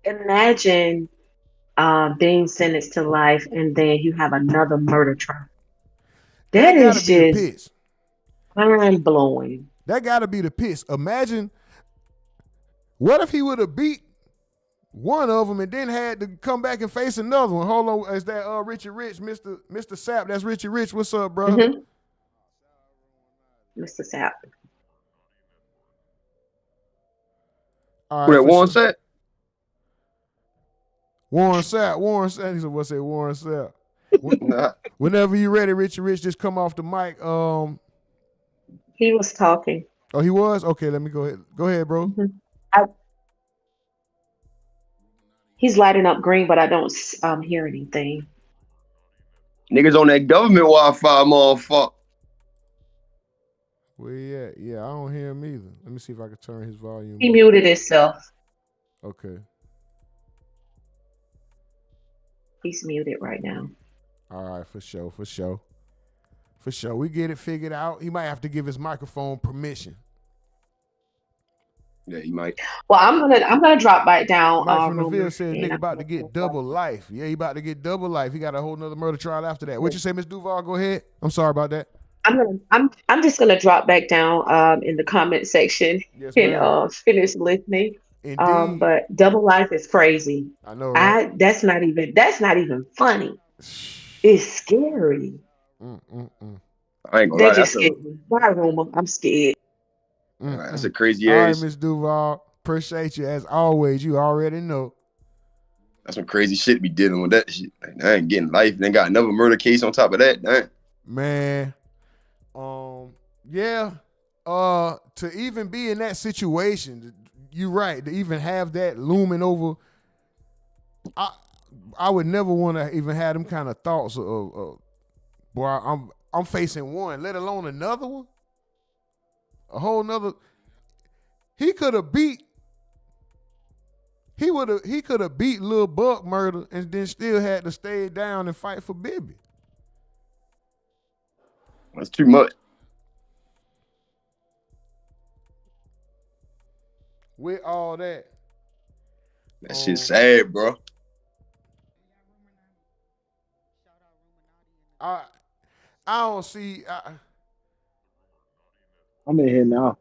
Imagine being sentenced to life and then you have another murder trial. That is just mind blowing. That gotta be the piss. Imagine what if he would have beat one of them and then had to come back and face another one. Hold on, is that Richard Rich, Mr. Sapp? That's Richard Rich. What's up, bro? Mm-hmm. Mr. Sapp. All Who right, that for Warren sure. Sapp? Warren Sapp. He said, what's that? Warren Sapp. Nah. Whenever you ready, Richard Rich, just come off the mic. He was talking. Oh, he was? Okay, let me go ahead. Go ahead, bro. Mm-hmm. He's lighting up green, but I don't hear anything. Niggas on that government Wi-Fi, motherfucker. Where he at? Yeah, I don't hear him either. Let me see if I can turn his volume He up. muted himself. Okay. He's muted right now. All right, for sure. We get it figured out. He might have to give his microphone permission. Yeah, he might. Well, I'm gonna drop back down. Mike from the Ville said nigga about to get double life. Yeah, he about to get double life. He got a whole nother murder trial after that. What you say, Miss Duval? Go ahead. I'm sorry about that. I'm just gonna drop back down in the comment section and finish listening. Indeed. But double life is crazy. I know, right? That's not even funny. It's scary. I ain't gonna That lie. just scared me. Bye, Rumor. I'm scared. That's a crazy All ass. right, Miss Duval. Appreciate you as always. You already know. That's some crazy shit be dealing with that shit. Like, I ain't getting life. Then got another murder case on top of that. Damn. Man. Yeah. To even be in that situation, you're right. To even have that looming over, I would never want to even have them kind of thoughts of boy, I'm facing one, let alone another one. A whole nother. He could have beat Lil Buck murder and then still had to stay down and fight for Bibby. That's too much. With all that. That shit's sad, bro. I don't see. I'm in here now.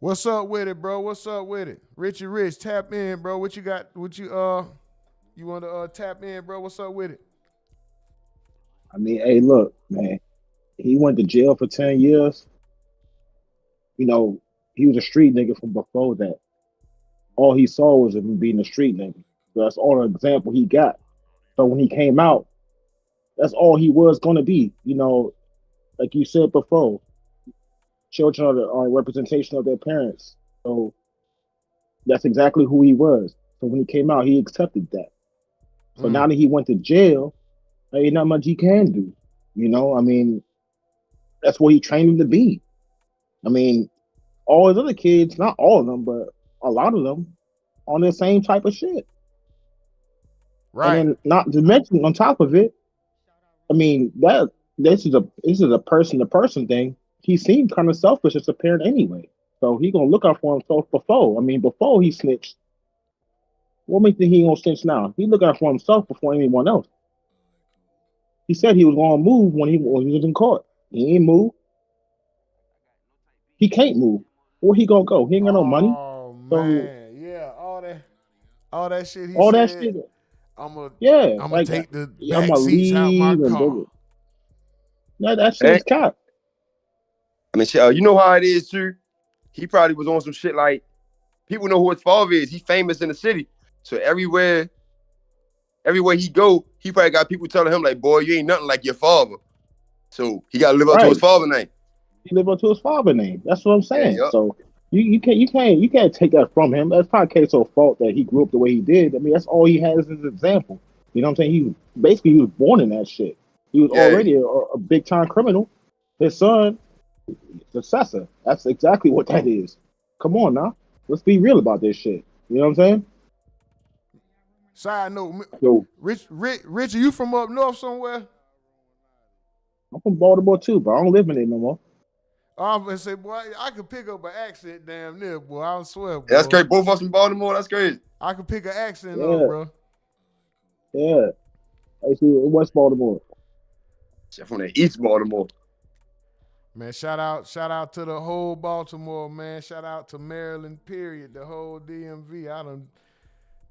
What's up with it, bro? What's up with it? Richie Rich, tap in, bro. What you got? What you want to tap in, bro? What's up with it? I mean, hey, look, man. He went to jail for 10 years. You know, he was a street nigga from before that. All he saw was him being a street nigga. So that's all the example he got. So when he came out, that's all he was going to be. You know, like you said before, children are the representation of their parents. So that's exactly who he was. So when he came out, he accepted that. So now that he went to jail, there ain't not much he can do. You know, I mean, that's what he trained him to be. I mean, all his other kids, not all of them, but a lot of them, on the same type of shit. Right. And then not to mention on top of it, I mean, this is a person to person thing. He seemed kind of selfish as a parent anyway. So he gonna look out for himself before. I mean, before he snitched. What makes he gonna snitch now? He look out for himself before anyone else. He said he was gonna move when he was in court. He ain't move. He can't move. Where he gonna go? He ain't got no money. Oh So, man, yeah, all that shit he all said. that shit. I'm Yeah, gonna take the I'm back seats out my leave and car. do it. That shit's cap. I mean, you know how it is too. He probably was on some shit like people know who his father is. He's famous in the city, so everywhere he go, he probably got people telling him like, "Boy, you ain't nothing like your father." So he got to live up to his father name. He live up to his father name. That's what I'm saying. Yeah, So you can't take that from him. That's not a case of fault that he grew up the way he did. I mean, that's all he has as an example. You know what I'm saying? He was born in that shit. He was already a big time criminal. His son, successor. That's exactly what that is. Come on now. Let's be real about this shit. You know what I'm saying? Side note, So, Richie, you from up north somewhere? I'm from Baltimore too, but I don't live in it no more. I'm gonna say, boy, I could pick up an accent damn near, boy. I swear, boy. That's great. Both of us from Baltimore. That's crazy. I could pick an accent up, bro. Yeah. I see West Baltimore. From the East Baltimore. Man, shout out to the whole Baltimore, man. Shout out to Maryland, period. The whole DMV.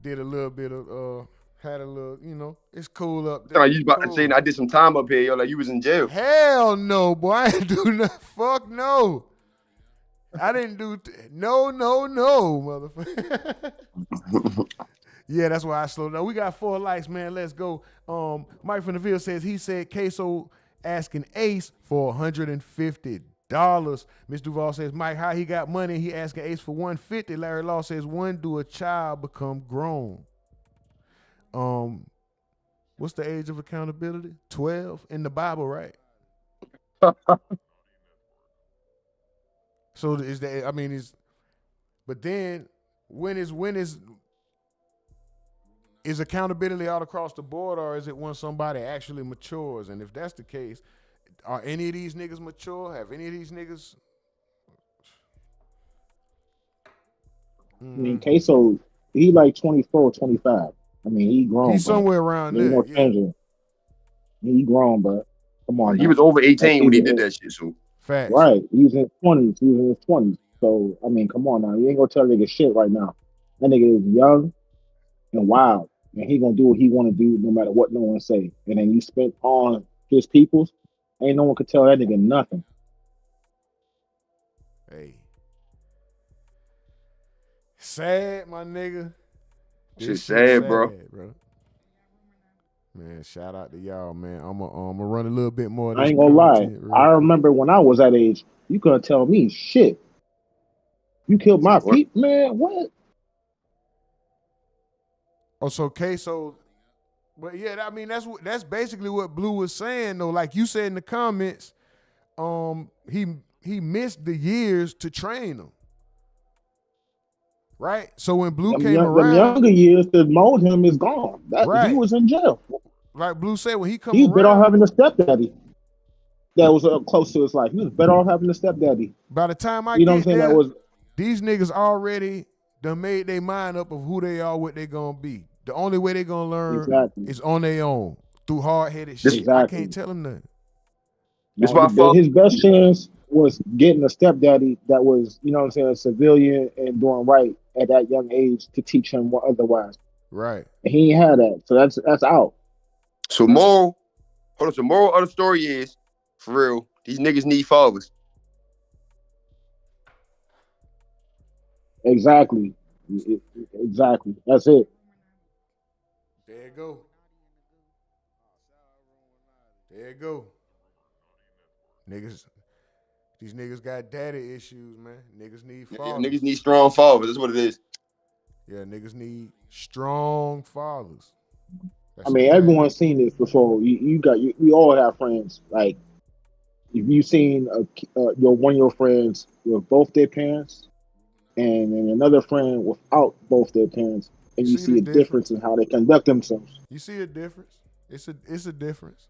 did a little bit of had a little, you know, it's cool up Like there. you about to say, I did some time up here, yo. Like you was in jail. Hell no, boy. I ain't do nothing. Fuck no. I didn't do no, motherfucker. Yeah, that's why I slowed down. We got 4 likes, man. Let's go. Mike from the Ville says he said Queso asking Ace for $150. Miss Duval says, Mike, how he got money? He asking Ace for $150. Larry Law says, when do a child become grown? What's the age of accountability? 12 in the Bible, right? So is that? I mean, but then when is accountability all across the board, or is it when somebody actually matures? And if that's the case, are any of these niggas mature? Have any of these niggas? I mean, Queso, he like 24, 25. I mean, he grown. He's somewhere around there. No changing. He grown, bro. Come on. He was over 18 when he did that shit. So facts. Right. He was in his 20s. He was in his 20s. So I mean, come on now. You ain't gonna tell a nigga shit right now. That nigga is young and wild, and he gonna do what he want to do no matter what no one say. And then you spent on his peoples, ain't no one could tell that nigga nothing. Hey, sad, my nigga. Shit sad, bro. Man, shout out to y'all, man. I'm gonna run a little bit more of this. I ain't gonna lie. I remember when I was that age, you couldn't tell me shit. You killed my peep, man. What? Oh, so Queso, but yeah, I mean that's basically what Blue was saying though. Like you said in the comments, he missed the years to train them, right? So when Blue came around, the younger years that mold him is gone. Right. He was in jail. Like Blue said, when he come he around, better off having a stepdaddy that was close to his life. He was better off having a stepdaddy. By the time I you know get what I'm saying, there, that was these niggas already done made their mind up of who they are, what they gonna be. The only way they gonna learn is on their own through hard-headed shit. Exactly. I can't tell them nothing. His best chance was getting a stepdaddy that was, you know what I'm saying, a civilian and doing right at that young age to teach him what otherwise. Right. And he ain't had that. So that's out. So moral of the story is, for real, these niggas need fathers. Exactly. Exactly. That's it. There you go. There you go. These niggas got daddy issues, man. Niggas need fathers. Yeah, niggas need strong fathers. That's what it is. Yeah, niggas need strong fathers. I mean, everyone's seen this before. We all have friends. Like, if you've seen one of your friends with both their parents, and another friend without both their parents, and you see a difference in how they conduct themselves. You see a difference. It's a difference.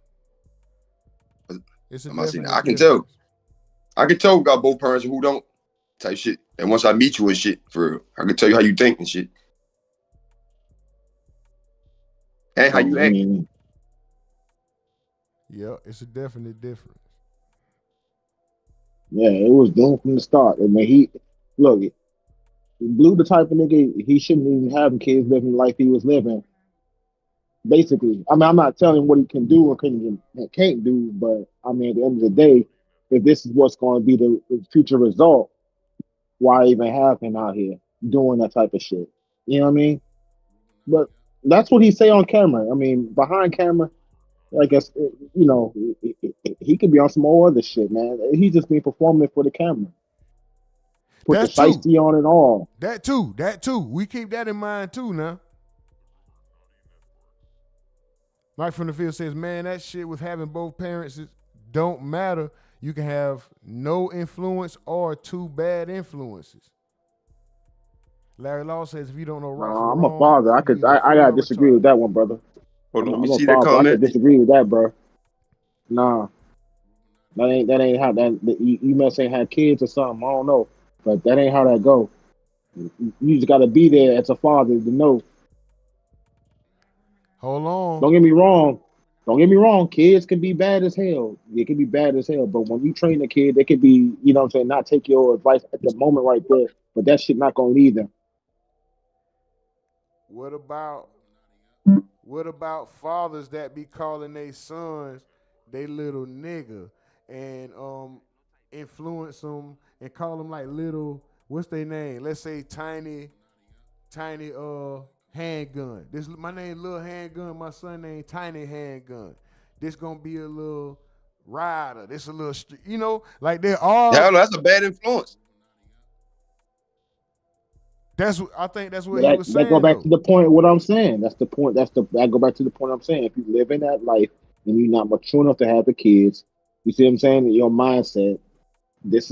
It's a difference. I can tell. I can tell who got both parents and who don't. Type shit. And once I meet you and shit, for real, I can tell you how you think and shit. And how you act. Yeah, it's a definite difference. Yeah, it was doomed from the start. I mean, Blue the type of nigga, he shouldn't even have kids living the life he was living. Basically. I mean, I'm not telling what he can do or can't do, but I mean, at the end of the day, if this is what's going to be the future result, why even have him out here doing that type of shit? You know what I mean? But that's what he say on camera. I mean, behind camera, I guess, you know, he could be on some more other shit, man. He just been performing it for the camera. Put the shiesty on and all. That too. We keep that in mind too now. Mike from the Field says, man, that shit with having both parents don't matter. You can have no influence or 2 bad influences. Larry Law says, if you don't know right from wrong, I'm a father. I gotta disagree with that one, brother. Hold on, I'm let me a see father. that comment. I could disagree with that, bro. Nah, that ain't how that. You must ain't had kids or something. I don't know, but that ain't how that go. You just gotta be there as a father to know. Hold on. Don't get me wrong. Kids can be bad as hell. They can be bad as hell. But when you train a kid, they could be, you know what I'm saying, not take your advice at the moment right there. But that shit not gonna lead them. What about fathers that be calling their sons they little nigga and influence them and call them like little, what's their name? Let's say tiny handgun. This my name little handgun. My son named Tiny Handgun. This gonna be a little rider. This a little like there are. Hell, that's a bad influence. I think that's what he was saying. That go back to the point of what I'm saying. That's the point. That go back to the point I'm saying. If you live in that life and you're not mature enough to have the kids, you see what I'm saying? Your mindset, that's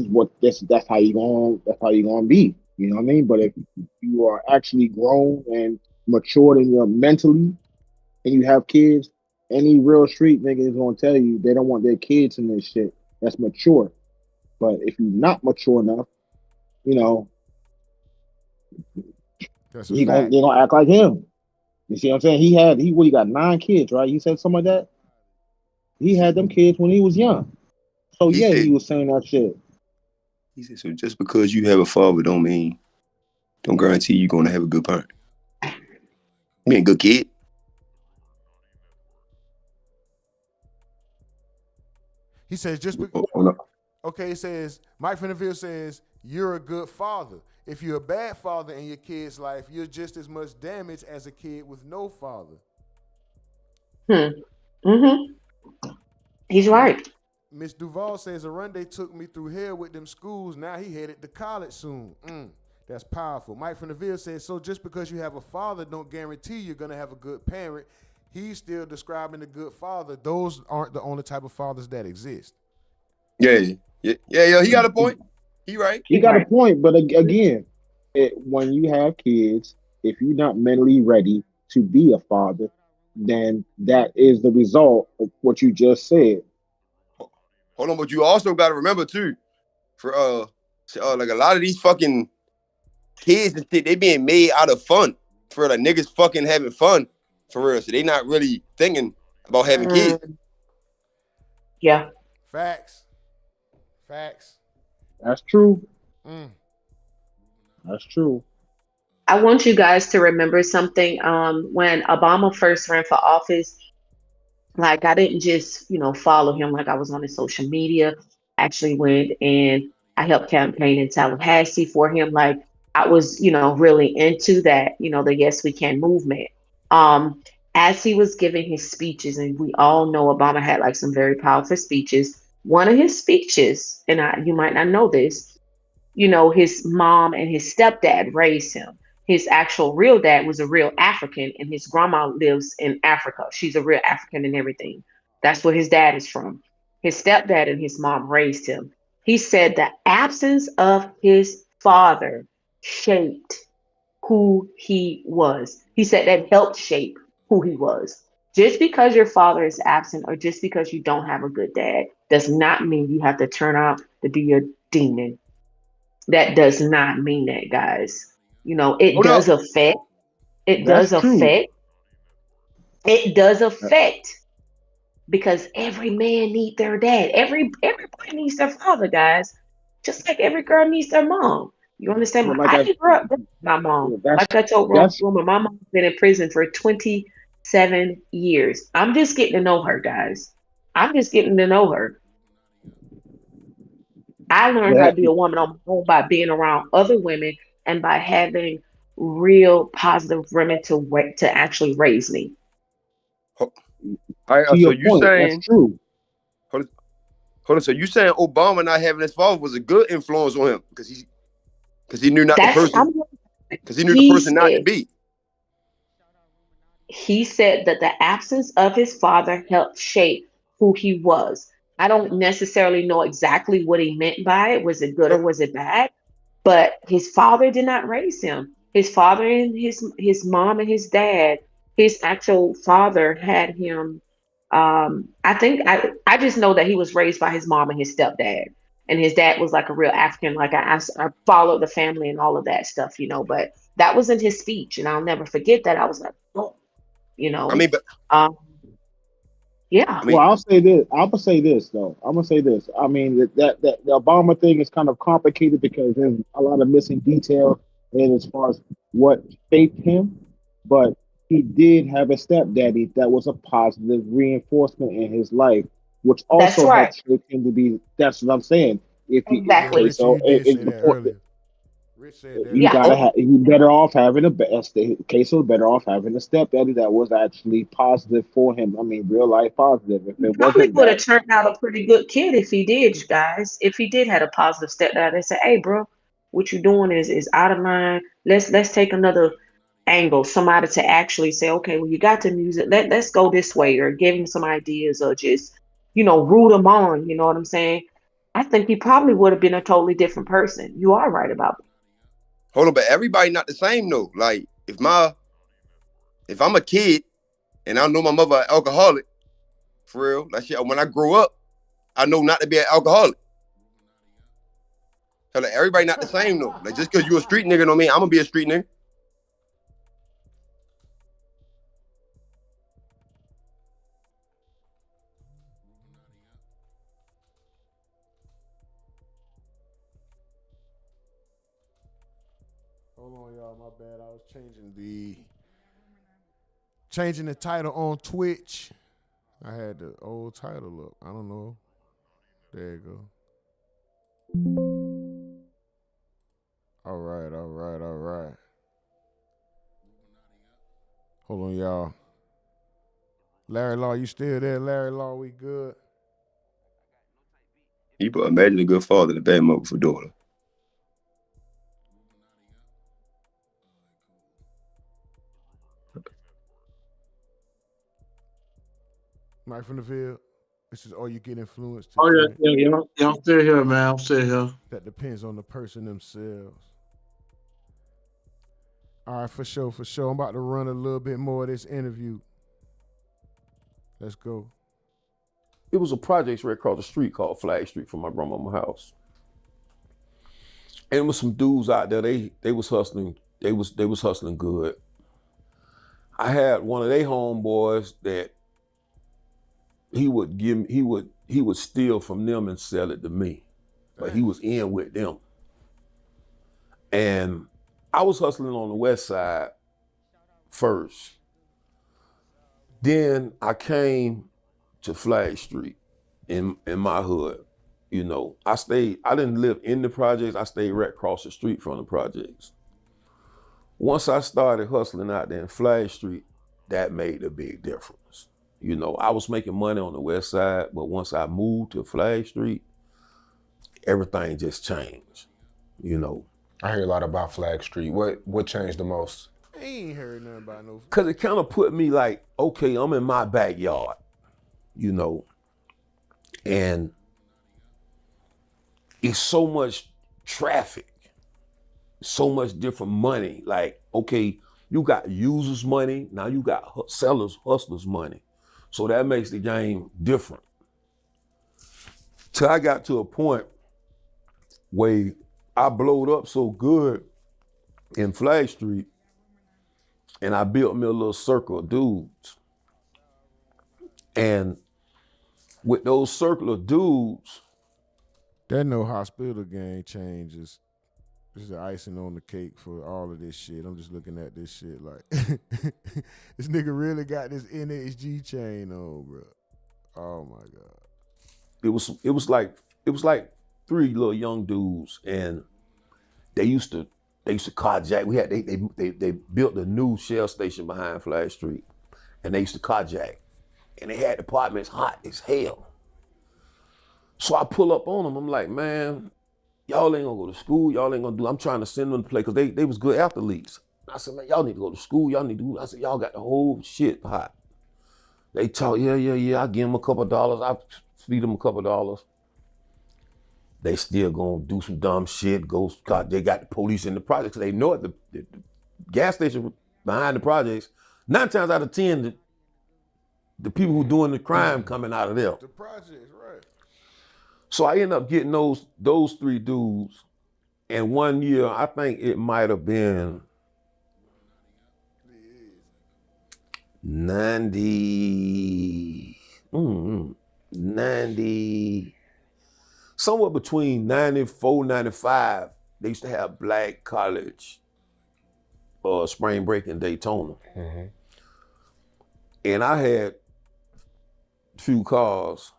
how you gonna be. You know what I mean? But if you are actually grown and matured in your mentally and you have kids, any real street nigga is gonna tell you they don't want their kids in this shit. That's mature. But if you're not mature enough, you know, they're gonna act like him. You see what I'm saying? He got 9 kids, right? He said something like that. He had them kids when he was young. So he was saying that shit. He said, so just because you have a father don't guarantee you're gonna have a good parent. You mean a good kid. He says okay, he says, Mike from the Ville says, you're a good father. If you're a bad father in your kid's life, you're just as much damaged as a kid with no father. He's right. Miss Duval says, Arunde took me through hell with them schools. Now he headed to college soon. That's powerful. Mike from the Ville says, so just because you have a father don't guarantee you're going to have a good parent. He's still describing a good father. Those aren't the only type of fathers that exist. Yeah. He got a point. He right. He got a point, but again, when you have kids, if you're not mentally ready to be a father, then that is the result of what you just said. Hold on, but you also got to remember too, for like a lot of these fucking kids and shit, they being made out of fun for the niggas fucking having fun for real. So they not really thinking about having kids. Yeah. Facts. That's true. That's true. I want you guys to remember something. When Obama first ran for office, like I didn't just, follow him like I was on his social media. I actually went and I helped campaign in Tallahassee for him. Like I was, really into that, the Yes We Can movement. As he was giving his speeches, and we all know Obama had like some very powerful speeches. One of his speeches, and you might not know this, his mom and his stepdad raised him. His actual real dad was a real African, and his grandma lives in Africa. She's a real African and everything. That's where his dad is from. His stepdad and his mom raised him. He said the absence of his father shaped who he was. He said that helped shape who he was. Just because your father is absent or just because you don't have a good dad does not mean you have to turn out to be a demon. That does not mean that, guys. It does affect. It does affect. It does affect because every man needs their dad. Everybody needs their father, guys. Just like every girl needs their mom. You understand? Well, I grew up with my mom. Like I told Roma, my mom has been in prison for 27 years. I'm just getting to know her, guys. I'm just getting to know her. I learned how to be a woman on my own by being around other women and by having real positive women to actually raise me. All right, so you saying that's true. Hold on, so you saying Obama not having his father was a good influence on him because he knew not the person because he knew the person not to be. He said that the absence of his father helped shape who he was. I don't necessarily know exactly what he meant by it. Was it good or was it bad? But his father did not raise him. His father and his mom and his dad, his actual father had him. I think I just know that he was raised by his mom and his stepdad. And his dad was like a real African. Like I followed the family and all of that stuff, But that was in his speech, and I'll never forget that. I was like, oh, I mean, but yeah. Well, I'll say this. I'm gonna say this though. I'm gonna say this. I mean that the Obama thing is kind of complicated because there's a lot of missing detail in as far as what shaped him. but he did have a stepdaddy that was a positive reinforcement in his life, which That's also right. helped shape him to be. That's what I'm saying. If he, Yeah, Exactly. okay, Richie, so you did say the that point, earlier. Rich said that you Yeah. gotta earlier. have, you better off having a case of better off having a stepdaddy that was actually positive for him. I mean, real life positive. If He it probably wasn't would have that, turned out a pretty good kid if he did, guys. If he did had a positive stepdad and said, "Hey, bro, what you doing is out of line. Let's take another angle. Somebody to actually say, okay, well, you got the music. Let's go this way," or give him some ideas, or just root him on. You know what I'm saying? I think he probably would have been a totally different person. You are right about it. Hold on, but everybody not the same though. Like if I'm a kid and I know my mother an alcoholic, for real, like shit, when I grow up, I know not to be an alcoholic. Hell, like, everybody not the same though. Like just because you a street nigga don't mean I'm gonna be a street nigga. Hold on, y'all. My bad. I was changing the title on Twitch. I had the old title up. I don't know. There you go. All right, all right, all right. Hold on, y'all. Larry Law, you still there? Larry Law, we good? You put imagine a good father and a bad mother for daughter. Mike from the field. This is all you get influenced to Oh change. yeah, I'm still here, man. I'm still here. That depends on the person themselves. All right, for sure, for sure. I'm about to run a little bit more of this interview. Let's go. It was a project right across the street called Flag Street from my grandmama's house. And it was some dudes out there, they was hustling, they was hustling good. I had one of their homeboys that he would steal from them and sell it to me. But he was in with them. And I was hustling on the west side first. Then I came to Flag Street in my hood. I didn't live in the projects, I stayed right across the street from the projects. Once I started hustling out there in Flag Street, that made a big difference. I was making money on the west side, but once I moved to Flag Street, everything just changed. I hear a lot about Flag Street. What changed the most? I ain't heard nothing about no. Cause it kind of put me like, okay, I'm in my backyard, and it's so much traffic, so much different money. Like, okay, you got users' money, now you got sellers, hustlers' money. So that makes the game different. Till I got to a point where I blowed up so good in Flag Street, and I built me a little circle of dudes. And with those circle of dudes, that no hospital game changes. This is the icing on the cake for all of this shit. I'm just looking at this shit like this nigga really got this NHG chain on, bro. Oh my god. It was like three little young dudes, and they used to carjack. They built a new shell station behind Flag Street, and they used to carjack, and they had apartments hot as hell. So I pull up on them. I'm like, man, y'all ain't gonna go to school. Y'all ain't gonna do. I'm trying to send them to play because they was good athletes. I said, man, y'all need to go to school. Y'all need to do. I said, y'all got the whole shit hot. They talk, yeah. I give them a couple of dollars. I feed them a couple of dollars. They still gonna do some dumb shit. God, they got the police in the projects. They know it. The gas station behind the projects. 9 times out of 10, the people who doing the crime coming out of there. The projects, right? So I ended up getting those 3 dudes. And one year, I think it might have been 90, 90, somewhere between 94, 95, they used to have black college spring break in Daytona. Mm-hmm. And I had a few cars,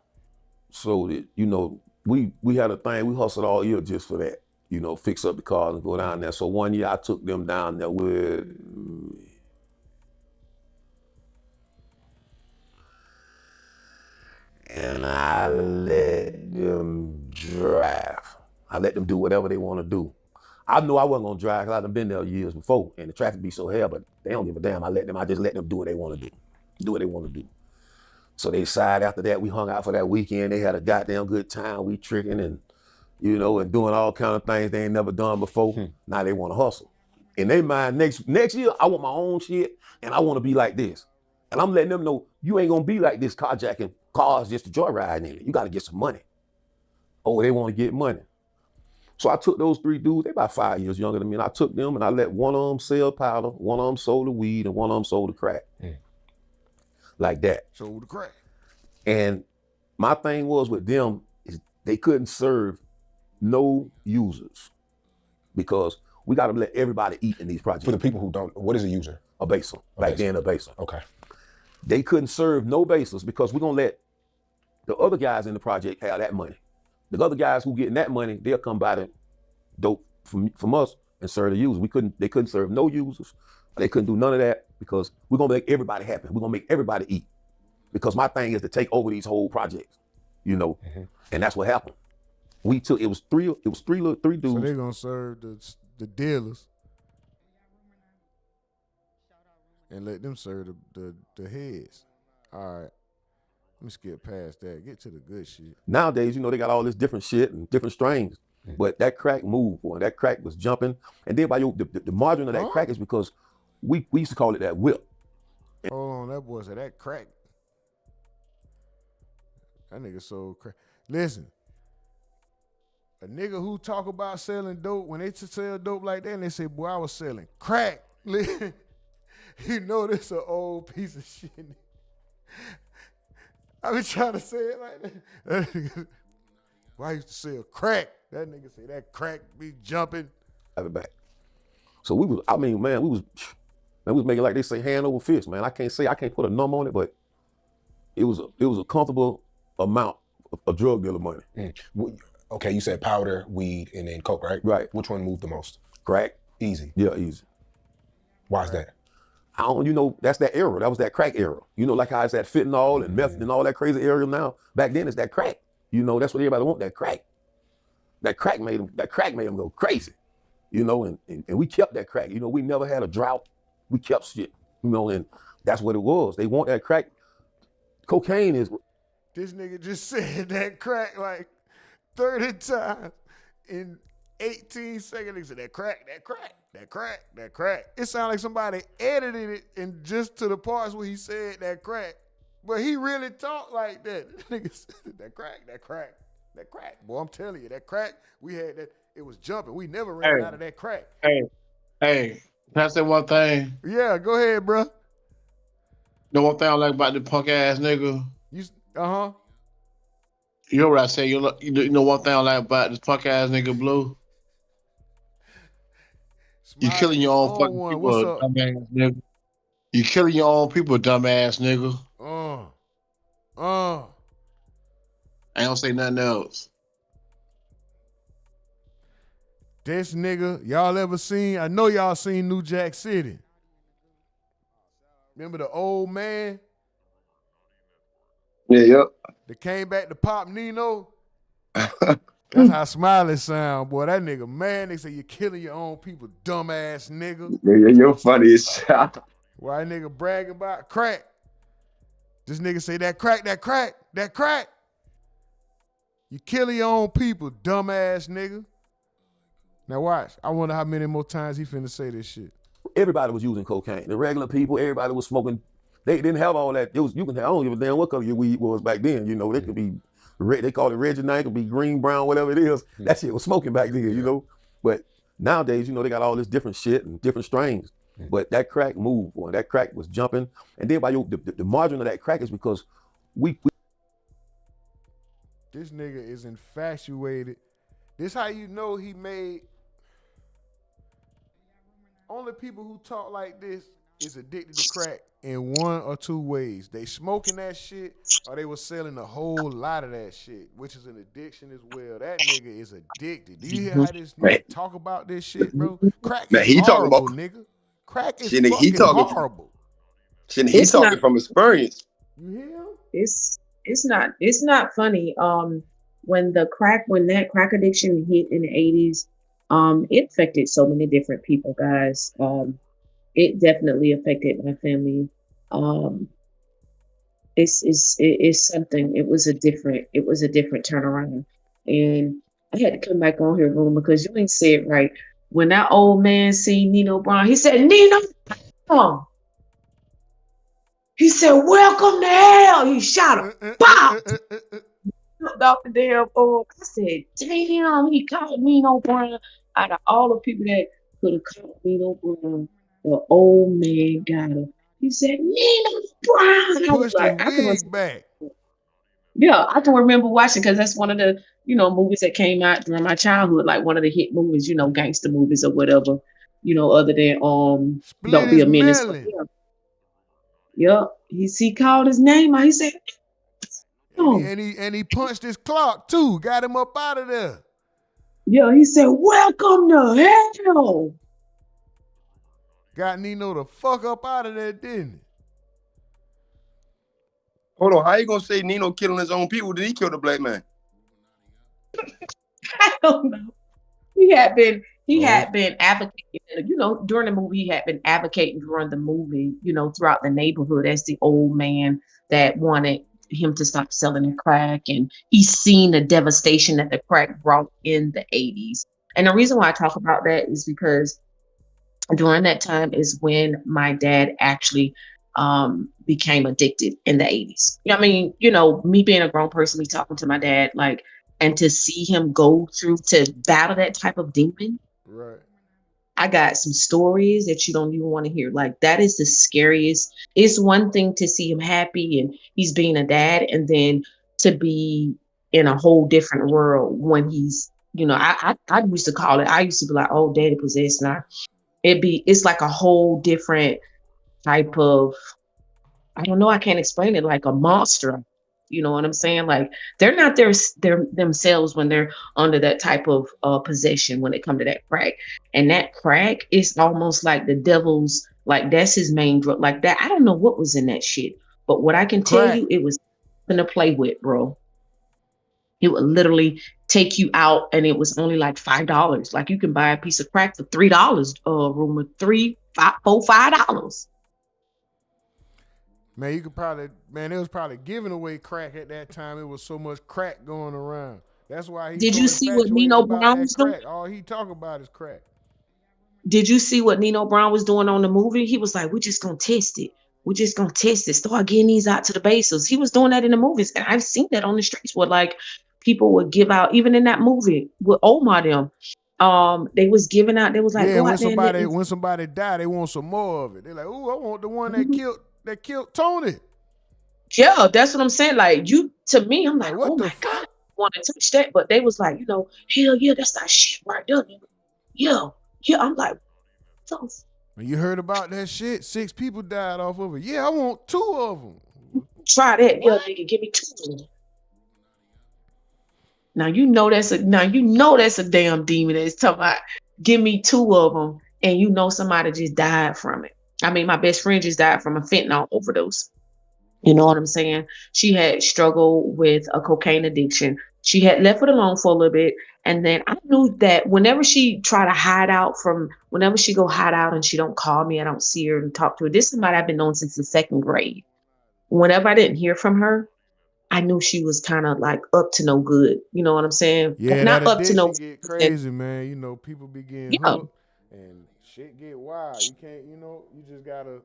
so that, you know, we had a thing, we hustled all year just for that, you know, fix up the cars and go down there. So one year I took them down there with, and I let them drive. I let them do whatever they want to do. I knew I wasn't gonna drive because I'd been there years before, and the traffic be so hell, but they don't give a damn. I just let them do what they want to do what they want to do. So they decided after that, we hung out for that weekend. They had a goddamn good time. We tricking and, you know, and doing all kind of things they ain't never done before. Now they want to hustle. In their mind, next year, I want my own shit, and I want to be like this. And I'm letting them know, you ain't gonna be like this carjacking cars just to joyride in it. You gotta get some money. Oh, they want to get money. So I took those 3 dudes, they about 5 years younger than me, and I took them and I let one of them sell powder, one of them sold the weed, and one of them sold the crack. Like that. Sold the crack. And my thing was with them is they couldn't serve no users because we got to let everybody eat in these projects. For the people who don't, what is a user? A baser. Back then, a baser. Okay. They couldn't serve no basers because we're going to let the other guys in the project have that money. The other guys who getting that money, they'll come buy the dope from us and serve the users. They couldn't serve no users. They couldn't do none of that because we're going to make everybody happy. We're going to make everybody eat. Because my thing is to take over these whole projects, you know, and that's what happened. It was three dudes. So they're gonna serve the dealers and let them serve the heads. All right, let me skip past that. Get to the good shit. Nowadays, you know, they got all this different shit and different strains, but that crack moved, boy. That crack was jumping, and then by the margin of that crack is because we used to call it that whip. Hold on, that boy said that crack. That nigga sold crack. Listen, a nigga who talk about selling dope, when they sell dope like that, and they say, boy, I was selling crack. You know this an old piece of shit. I been trying to say it like that. Boy, I used to sell crack. That nigga say that crack be jumping. Have it back. So we was making, like they say, hand over fist, man. I can't put a number on it, but it was a comfortable amount of drug dealer money. Okay, you said powder, weed, and then coke, right? Right. Which one moved the most? Crack. Easy. Yeah, easy. Why is that? You know, that's that era. That was that crack era. You know, like how it's that fentanyl and meth and all that crazy era now. Back then it's that crack. You know, that's what everybody want, that crack. That crack made them go crazy. You know, and we kept that crack. You know, we never had a drought. We kept shit. You know, and that's what it was. They want that crack. Cocaine is. This nigga just said that crack like 30 times in 18 seconds. He said that crack, that crack, that crack, that crack. It sounded like somebody edited it and just to the parts where he said that crack. But he really talked like that. Nigga said that crack, that crack, that crack. Boy, I'm telling you, that crack, we had that, it was jumping. We never ran out of that crack. Hey, can I say one thing? Yeah, go ahead, bro. Know one thing I like about the punk ass nigga? You know what I say? You know one thing I like about this punk ass nigga Blue? You killing your own fucking people, dumbass nigga. You killing your own people, dumbass nigga. I ain't gonna say nothing else. This nigga, y'all ever seen, I know y'all seen New Jack City. Remember the old man? Yeah, yep. That came back to Pop Nino? That's how Smiley sound, boy. That nigga, man, they say you're killing your own people, dumbass nigga. Yeah, you're funny as shit. Why nigga brag about crack? This nigga say that crack, that crack, that crack. You killing your own people, dumbass nigga. Now watch. I wonder how many more times he finna say this shit. Everybody was using cocaine. The regular people, everybody was smoking. They didn't have all that. I don't give a damn what color your weed was back then. You know, they could be red, they call it Regina, it could be green, brown, whatever it is. That shit was smoking back then, you know. But nowadays, you know, they got all this different shit and different strains. But that crack moved, boy. That crack was jumping. And then by the margin of that crack is because we This nigga is infatuated. This how you know he made. only people who talk like this is addicted to crack in one or two ways. They smoking that shit or they was selling a whole lot of that shit, which is an addiction as well. That nigga is addicted. Do you hear how this Man, nigga talk about this shit, bro? Crack man, is he talking about horrible, nigga. Crack is shit. Nigga, he fucking talking from horrible. shit. He It's not. talking from experience. You hear him? It's not funny. When that crack addiction hit in the 80s, it affected so many different people, guys. It definitely affected my family. Um, it's something. It was a different turnaround, and I had to come back on here, room, because you ain't said it right. When that old man seen Nino Brown, he said, "Nino, come." He said, "Welcome to hell." He shot him. Bow. Flipped off the damn I said, "Damn, he caught Nino Brown." Out of all the people that could have caught Nino Brown, the old man got him. He said, "Nino Brown." I was Pushed his like, wig back. yeah, I can remember watching, because that's one of the, movies that came out during my childhood, like one of the hit movies, gangster movies or whatever, other than Split Don't Be his a Menace. melon. Yeah, he called his name out. He said, "Oh." And he punched his clock too. Got him up out of there. Yeah, he said, "Welcome to hell." Got Nino the fuck up out of there, didn't he? Hold on, how you gonna say Nino killing his own people? Did he kill the black man? I don't know. He had been advocating, during the movie, he had been advocating during the movie, throughout the neighborhood as the old man that wanted him to stop selling the crack. And he's seen the devastation that the crack brought in the 80s. And the reason why I talk about that is because during that time is when my dad actually became addicted in the 80s. I mean, me being a grown person, me talking to my dad, like, and to see him go through to battle that type of demon. Right. I got some stories that you don't even want to hear. Like, that is the scariest. It's one thing to see him happy and he's being a dad, and then to be in a whole different world when he's, I used to call it, I used to be like, "Oh, daddy possessed." Now it's like a whole different type of, I don't know, I can't explain it, like a monster. You know what I'm saying? Like, they're not their themselves when they're under that type of possession when it comes to that crack. And that crack is almost like the devil's, like, that's his main drug. Like that, I don't know what was in that shit, but what I can tell you, it was something to play with, bro. It would literally take you out, and it was only like $5. Like, you can buy a piece of crack for $3, room with $5. Man, they was probably giving away crack at that time. It was so much crack going around. That's why he's Did so you see what infatuated Nino about Brown that was doing? crack. All he talk about is crack. Did you see what Nino Brown was doing on the movie? He was like, "We're just gonna test it. We're just gonna test it. Start getting these out to the bases." He was doing that in the movies, and I've seen that on the streets where, like, people would give out, even in that movie with Omar them. They was giving out. They was like, Yeah, "Go out there and let me." when somebody die, they want some more of it. They're like, "Ooh, I want the one that killed Tony." Yeah, that's what I'm saying. Like, to me, I'm like, what "Oh the my fuck?" God, I want to touch that." But they was like, "Hell yeah, that's that shit right there." Yeah, yeah. I'm like, so. When you heard about that shit, 6 people died off of it. Yeah, I want 2 of them. Try that, yeah, nigga. Give me 2 of them. Now that's a damn demon that's talking about, "Give me 2 of them," and somebody just died from it. I mean, my best friend just died from a fentanyl overdose. You know what I'm saying? She had struggled with a cocaine addiction. She had left it alone for a little bit. And then I knew that whenever she whenever she go hide out and she don't call me, I don't see her and talk to her. This is somebody I've been knowing since the 2nd grade. Whenever I didn't hear from her, I knew she was kind of like up to no good. You know what I'm saying? Yeah, Not that up to no addiction get crazy, man. People be getting yeah. hooked and shit get wild. You can't, you just gotta,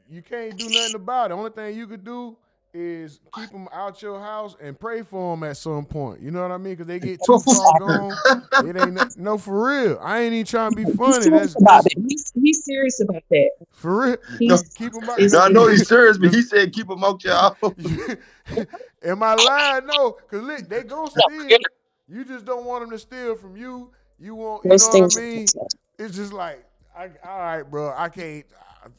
you can't do nothing about it. Only thing you could do is keep them out your house and pray for them at some point. You know what I mean? Because they get too far gone. It ain't no for real. I ain't even trying to be funny. He's serious about that. For real. Keep them out. No, I know he's serious, but he said keep them out your house. Am I lying? No, because they go steal. You just don't want them to steal from you. You want, you know what I mean? It's just like, All right, bro. I can't.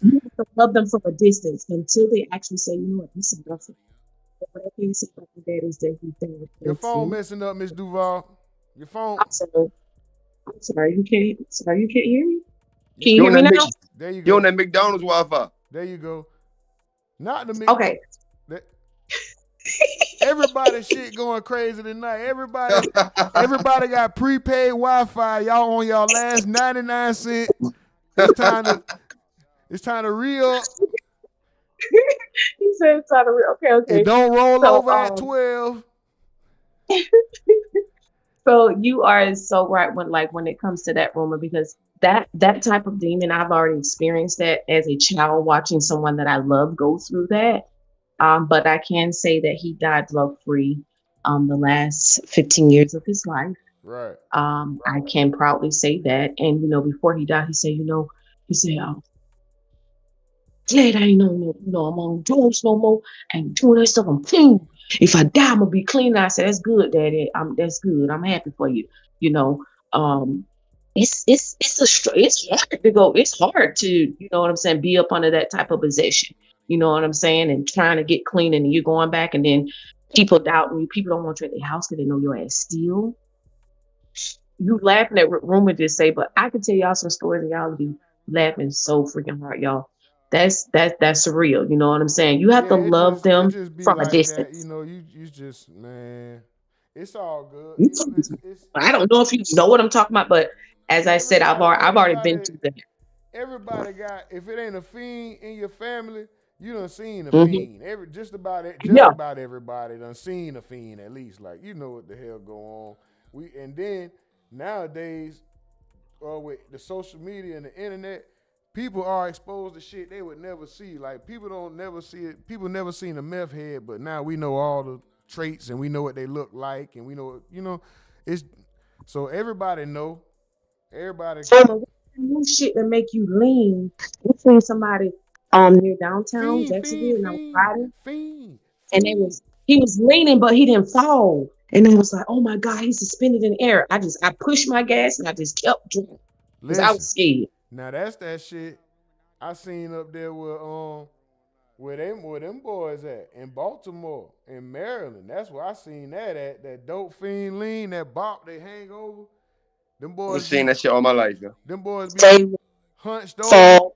You have to love them from a distance until they actually say, you know what, this is nothing. But what I can say about my dad is that he Your thinks phone messing up, Miss Duval. Your phone. I'm sorry. I'm sorry. You can't hear me. Can Yeah. you hear me now? There you You go. on that McDonald's Wi-Fi? There you go. Not the Okay. Everybody shit going crazy tonight. Everybody got prepaid Wi-Fi. Y'all on y'all last 99 cents. It's time to re-up. He said it's time to okay. It don't roll So over at 12. so you are so right when it comes to that rumor, because that type of demon, I've already experienced that as a child, watching someone that I love go through that. But I can say that he died love free the last 15 years of his life. Right. I can proudly say that. And before he died, he said, glad I ain't I'm on drugs no more. I ain't doing that stuff. I'm clean. If I die, I'm gonna be clean. And I said, that's good, Daddy. That's good. I'm happy for you. You know, um, it's hard to go. It's hard to, what I'm saying, be up under that type of possession. You know what I'm saying? And trying to get clean, and you're going back, and then people doubting you. People don't want you at their house because they know your ass steal. You laughing at what Rumor just say, but I can tell y'all some stories and y'all will be laughing so freaking hard, y'all. That's surreal. You know what I'm saying? You have to love It them just be from a like that. distance. You just, man, it's all good. It's I don't know if you know what I'm talking about, but as I said, I've already been everybody through that. everybody got, if it ain't a fiend in your family, you done seen a Hmm. fiend. Just about Yeah. everybody done seen a fiend at least. Like, you know what the hell go on. And then nowadays, with the social media and the internet, people are exposed to shit they would never see. Like, people don't never see it. People never seen a meth head, but now we know all the traits and we know what they look like, and we know, it's so everybody know. Everybody. So new shit that make you lean. We seen somebody near downtown Jacksonville, and I was riding, and he was leaning, but he didn't fall. And I was like, oh my God, he's suspended in air. I pushed my gas and I just kept driving because I was Listen, scared. now that's that shit I seen up there where them boys at in Baltimore, in Maryland. That's where I seen that at. That dope fiend lean, that bop, they hang over. Them I've boys seen be that shit all my life, yo. them boys be Say hunched over. fall.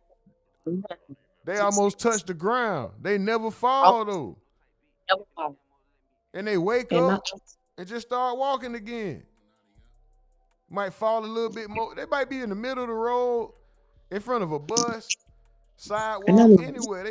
They almost touch the ground. They never I fall though. never fall. And they wake And up and just start walking again. Might fall a little bit more. They might be in the middle of the road, in front of a bus, and sidewalk, I'm like, anywhere.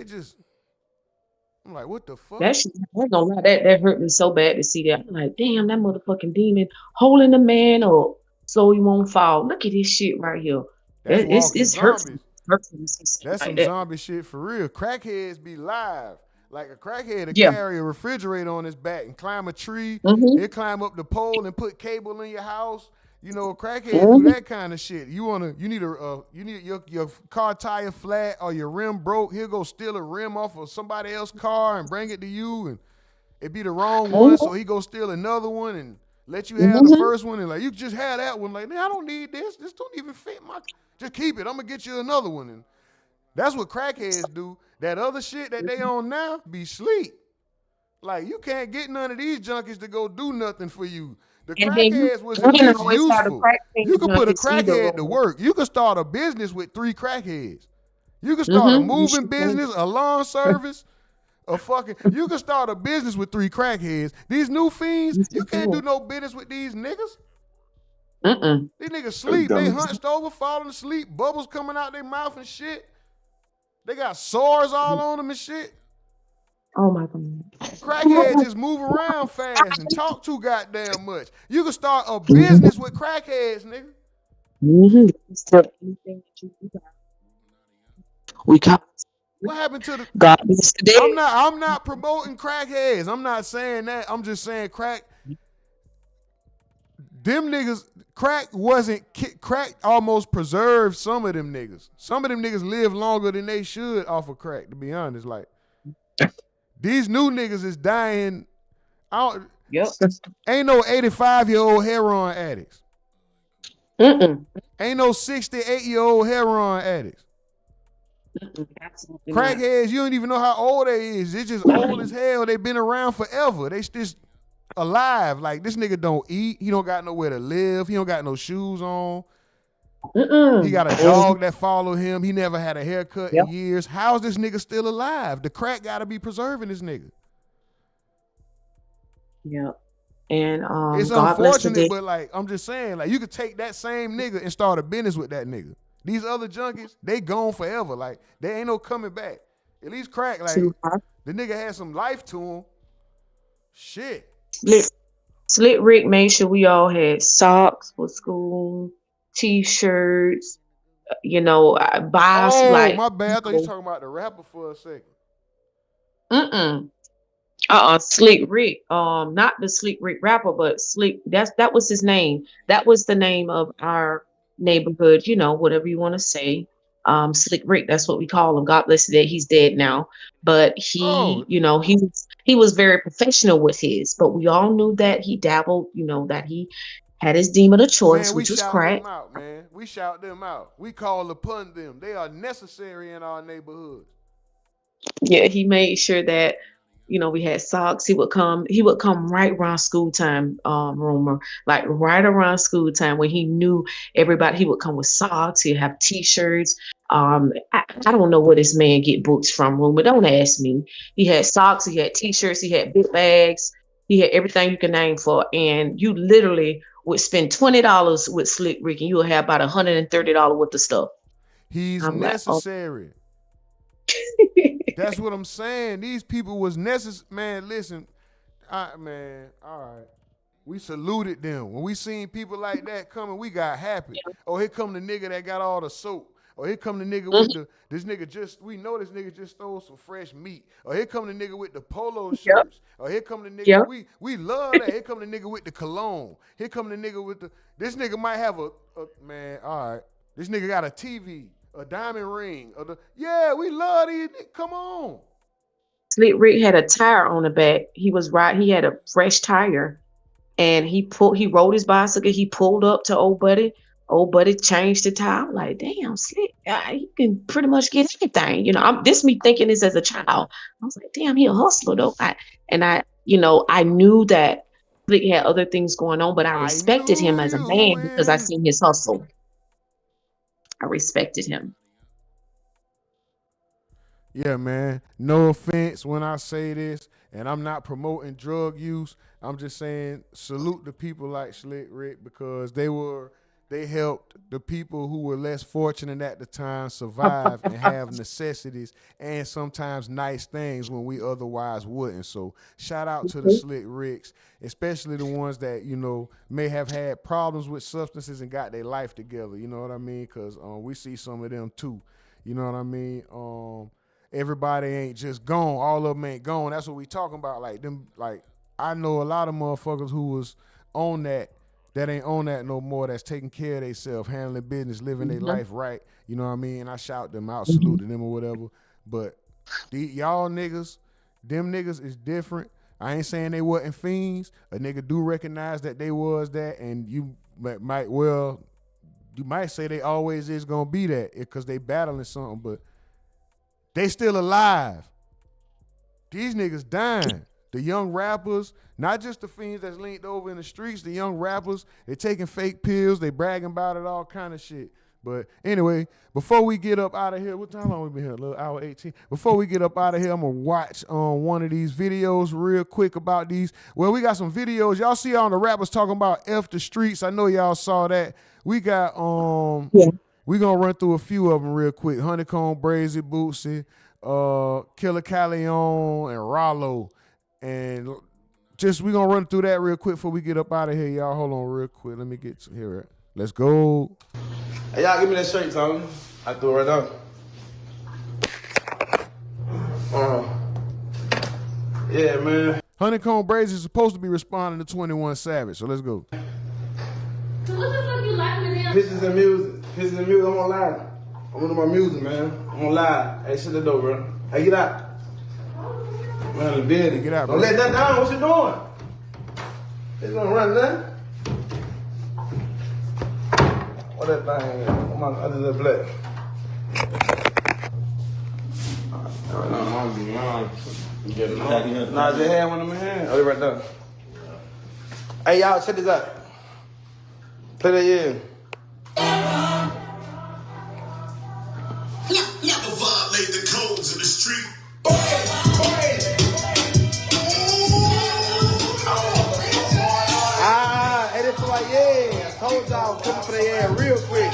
I'm like, what the fuck? that shit, I ain't gonna lie, that hurt me so bad to see that. I'm like, damn, that motherfucking demon holding the man up so he won't fall. Look at this shit right here. That's walking It's hurtful. zombies. Hurtful to see something That's like some that. zombie shit for real. Crackheads be live. Like, a crackhead to Yeah. carry a refrigerator on his back and climb a tree. Mm-hmm. He'll climb up the pole and put cable in your house. A crackhead do Mm-hmm. that kind of shit. You need your car tire flat or your rim broke. He'll go steal a rim off of somebody else's car and bring it to you, and it be the wrong one, so he go steal another one and let you have the Mm-hmm. first one, and like, you just have that one. Like, man, I don't need this. This don't even fit my. Just keep it. I'm gonna get you another one. And that's what crackheads do. That other shit that they on now be sleep. Like, you can't get none of these junkies to go do nothing for you. The And then crackheads was you at didn't least always have the useful. crack You finger could put a junkies either, crackhead to Roman. work. You could start a business with 3 crackheads. You could start a Mm-hmm. You moving should think. business, a lawn service, you could start a business with 3 crackheads. These new fiends, You you should can't do think. no business with these niggas. Mm-mm. These niggas That's sleep. dumb They as hunched over, falling asleep, bubbles coming out their mouth and shit. They got sores all on them and shit. Oh my God. Crackheads just move around fast and talk too goddamn much. You can start a business with crackheads, nigga. Mm-hmm. Anything that you got. We got What happened to the? God is today. I'm not promoting crackheads. I'm not saying that. I'm just saying crack. Them niggas, crack almost preserved some of them niggas. Some of them niggas live longer than they should off of crack, to be honest. Like, these new niggas is dying. Yep. Ain't no 85-year-old heroin addicts. Ain't no 68-year-old heroin addicts. Absolutely Crackheads, you don't even know how old they is. They're just old as hell. They been around forever. They just alive. Like, this nigga don't eat. He don't got nowhere to live. He don't got no shoes on. He got a dog that follow him. He never had a haircut in years. How's this nigga still alive? The crack got to be preserving this nigga. Yeah. And it's God unfortunate, but like I'm just saying, like you could take that same nigga and start a business with that nigga. These other junkies, they gone forever. Like they ain't no coming back. At least crack, like the nigga had some life to him. Shit. Slick Rick made sure we all had socks for school, t-shirts, you know, buys like. My bad. I thought you were talking about the rapper for a second. Slick Rick. Not the Slick Rick rapper, but Slick. That was his name. That was the name of our neighborhood. You know, whatever you want to say. Slick Rick. That's what we call him. God bless his dead. He's dead now, but he, you know, he was very professional with his. But we all knew that he dabbled. You know, that he had his demon of choice, which was crack. Them out, man. We shout them out. We call upon them. They are necessary in our neighborhood. Yeah, he made sure that, you know, we had socks. He would come right around school time, Rumor, like right around school time when he knew everybody. He would come with socks. He'd have t-shirts. I don't know where this man get books from, Rumor. Don't ask me. He had socks. He had t-shirts. He had big bags. He had everything you can name for. And you literally would spend $20 with Slick Rick, and you would have about $130 worth of stuff. He's necessary. That's what I'm saying. These people was necessary. Man, listen, man, all right. We saluted them. When we seen people like that coming, we got happy. Oh, here come the nigga that got all the soap. Or here come the nigga with we know this nigga just stole some fresh meat. Or here come the nigga with the polo shirts. Or here come the nigga, we love that. Here come the nigga with the cologne. Here come the nigga with this nigga might have man, all right. This nigga got a TV. A diamond ring. We love these. Come on. Slick Rick had a tire on the back. He had a fresh tire. And he rode his bicycle. He pulled up to old buddy. Old buddy changed the tire. I'm like, damn, Slick, you can pretty much get anything. You know, this me thinking this as a child. I was like, damn, he a hustler though. I knew that Slick had other things going on, but I respected him as a man because I seen his hustle. I respected him. Yeah, man. No offense when I say this, and I'm not promoting drug use. I'm just saying salute the people like Slick Rick because they helped the people who were less fortunate at the time survive and have necessities and sometimes nice things when we otherwise wouldn't. So shout out to the Slick Ricks, especially the ones that, you know, may have had problems with substances and got their life together. You know what I mean? Because we see some of them too. You know what I mean? Everybody ain't just gone. All of them ain't gone. That's what we talking about. Like them, like I know a lot of motherfuckers who was on that ain't on that no more, that's taking care of themselves, handling business, living their life right. You know what I mean? And I shout them out, salute to them or whatever. But y'all niggas, them niggas is different. I ain't saying they wasn't fiends. A nigga do recognize that they was that, and you might say they always is gonna be that because they battling something, but they still alive. These niggas dying. The young rappers, not just the fiends that's linked over in the streets, the young rappers, they taking fake pills, they bragging about it, all kind of shit. But anyway, before we get up out of here, what time long we been here? A little hour 18. Before we get up out of here, I'm gonna watch one of these videos real quick about these. Well, we got some videos. Y'all see all the rappers talking about F the streets. I know y'all saw that. We got we gonna run through a few of them real quick. Honeycomb, Brazy, Bootsy, Killer Calleon, and Rollo. And just we gonna run through that real quick before we get up out of here, y'all. Hold on real quick. Let me get to here. Let's go. Hey, y'all give me that shirt, Tommy. I threw it right down. Yeah, man. Honeycomb Brazy is supposed to be responding to 21 Savage, so let's go. So what the fuck you like with him? Pictures and music. I'm gonna lie. I'm gonna do my music, man. I'm gonna lie. Hey, shut the door, bro. Hey, get out. Man, the bed. Get out, bro. Don't let that down. What you doing? It's gonna run that. What that thing is? Under the black. Nah, I just had one in my hand. Oh, they right there. Hey, y'all, check this out. Play that, yeah. Never violate the codes of the street. Hey, this is like, yeah. I told y'all, coming for the air real quick.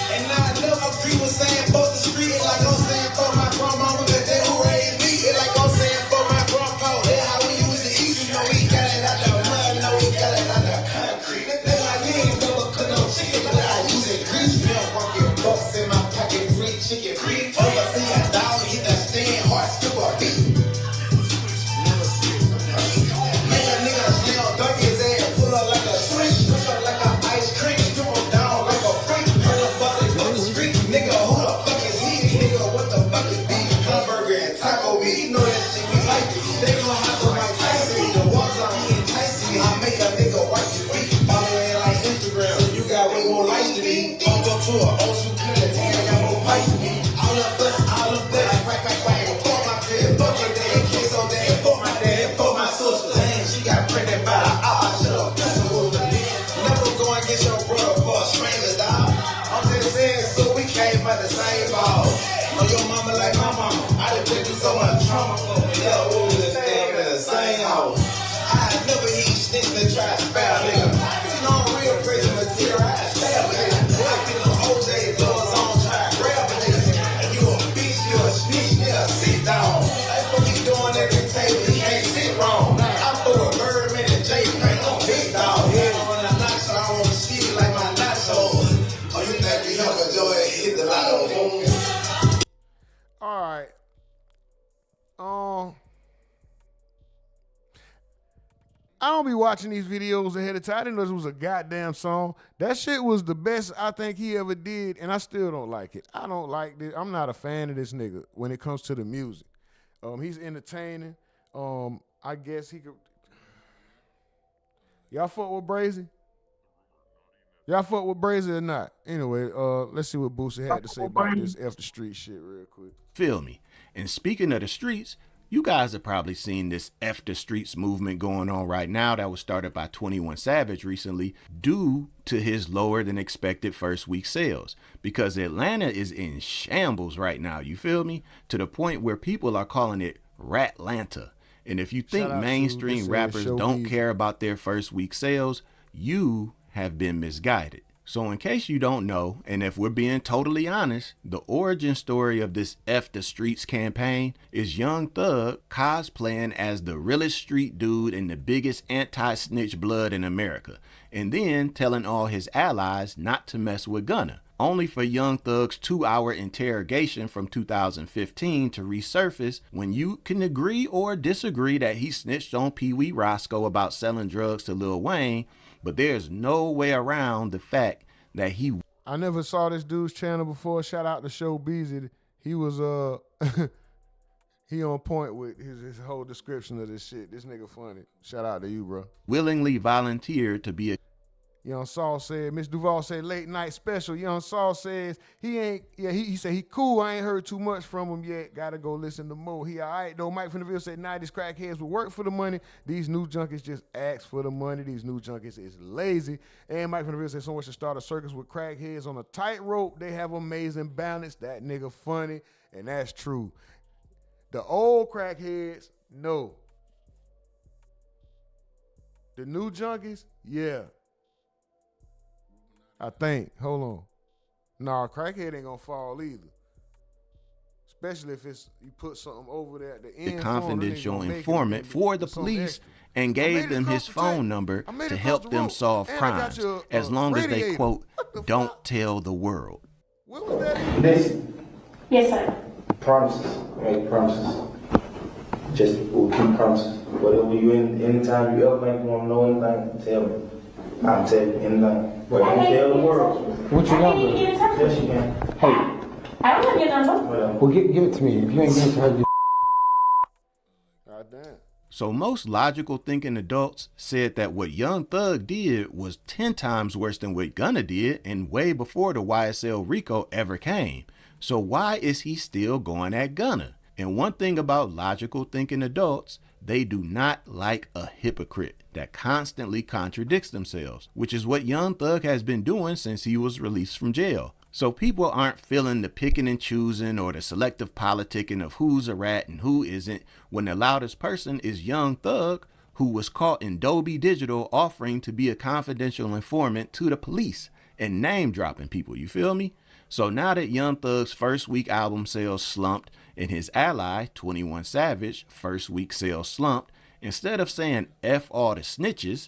And now I know what people saying, both the street, like I'm saying for my grandmama, but they who raised me, like I'm saying for my grandpa. That's how we used to eat, you know, we got it out the mud, no, we got it out the concrete. They like, we ain't never cook no chicken, but I use it grease. You don't want your bucks in my pocket, free chicken, free. Oversee a dog, hit that stand, heart skip a beat. Make a nigga slam dunk his ass, pull up like a switch, push up like an ice cream, strip him down like a freak. Hurt a bus up the street, nigga, who the fuck is he? Nigga, what the fuck is beef? Hamburger and taco meat, you know that shit we like it. They gon' have to Mike Tyson, the ones on me enticing me. I make a nigga wipe his feet, follow it like Instagram, you got way more likes than me. Don't go to an ocean clinic, nigga, got more pipes than me. All up there, crack, crack, crack, fuck my kid, fuck your dad, kids on dad, fuck my dad, fuck my sister. Damn, she got pregnant by her, should've been a woman. Never go and get your brother for a stranger, dog. I'm just saying, so we came by the same ball. Oh, your mama like my mama, I done been through so much trauma for me. Yeah, we was just staying in the same house. I never eat snitch and try to spell nigga. You know I'm real prison material, I stab a nigga. I think them OJ doors on try to grab a nigga. And you a bitch, you a snitch, nigga, sit down. That's what he doing at the table, he can't sit wrong. I throw a Birdman and J Crank on big dog. Head on a nacho, I want to see like my nacho. Oh, you think we help a Joey hit the lotto? All right. I don't be watching these videos ahead of time. I didn't know this was a goddamn song. That shit was the best I think he ever did, and I still don't like it. I don't like this. I'm not a fan of this nigga when it comes to the music. He's entertaining. I guess he could. Y'all fuck with Brazy? Y'all fuck with Brazy or not? Anyway, let's see what Boosie had to say about this F the Street shit real quick. Feel me? And speaking of the streets, you guys have probably seen this F the Streets movement going on right now that was started by 21 Savage recently due to his lower than expected first week sales. Because Atlanta is in shambles right now, you feel me? To the point where people are calling it Ratlanta. And if you think mainstream rappers don't care about their first week sales, you have been misguided. So in case you don't know, and if we're being totally honest, the origin story of this F the Streets campaign is Young Thug cosplaying as the realest street dude and the biggest anti-snitch blood in America, and then telling all his allies not to mess with Gunna, only for Young Thug's 2-hour interrogation from 2015 to resurface when you can agree or disagree that he snitched on Pee Wee Roscoe about selling drugs to Lil Wayne, but there's no way around the fact that I never saw this dude's channel before. Shout out to Show Beezy. He was he on point with his whole description of this shit. This nigga funny. Shout out to you, bro. willingly volunteered to be a Young Saul said, Miss Duval said late night special. Young Saul says he said he cool. I ain't heard too much from him yet. Gotta go listen to more. He all right though. Mike from the Ville said 90s crackheads will work for the money. These new junkies just ask for the money. These new junkies is lazy. And Mike from the Ville said someone should start a circus with crackheads on a tightrope. They have amazing balance. That nigga funny. And that's true. The old crackheads, no. The new junkies, yeah. I think. Hold on. Nah, crackhead ain't gonna fall either. Especially if it's you put something over there at the end. Confidential informant for the police and gave them his phone number to help them solve crimes, as long as they, quote, don't tell the world. What was that? Listen. Yes, sir. Promises. Make promises. Just we'll keep promises. Whatever you anytime you ever make you want to know anything, tell me. I'll tell you anything. But don't tell the world. What you got, bro? Yes, you can. Hey. I don't have your number. Whatever. Well, give it to me. If you ain't give it to her, God damn. So most logical thinking adults said that what Young Thug did was 10 times worse than what Gunna did and way before the YSL RICO ever came. So why is he still going at Gunna? And one thing about logical thinking adults, they do not like a hypocrite that constantly contradicts themselves, which is what Young Thug has been doing since he was released from jail. So people aren't feeling the picking and choosing or the selective politicking of who's a rat and who isn't when the loudest person is Young Thug, who was caught in Dolby Digital offering to be a confidential informant to the police and name dropping people, you feel me? So now that Young Thug's first week album sales slumped and his ally, 21 Savage, first week sales slumped, instead of saying F all the snitches,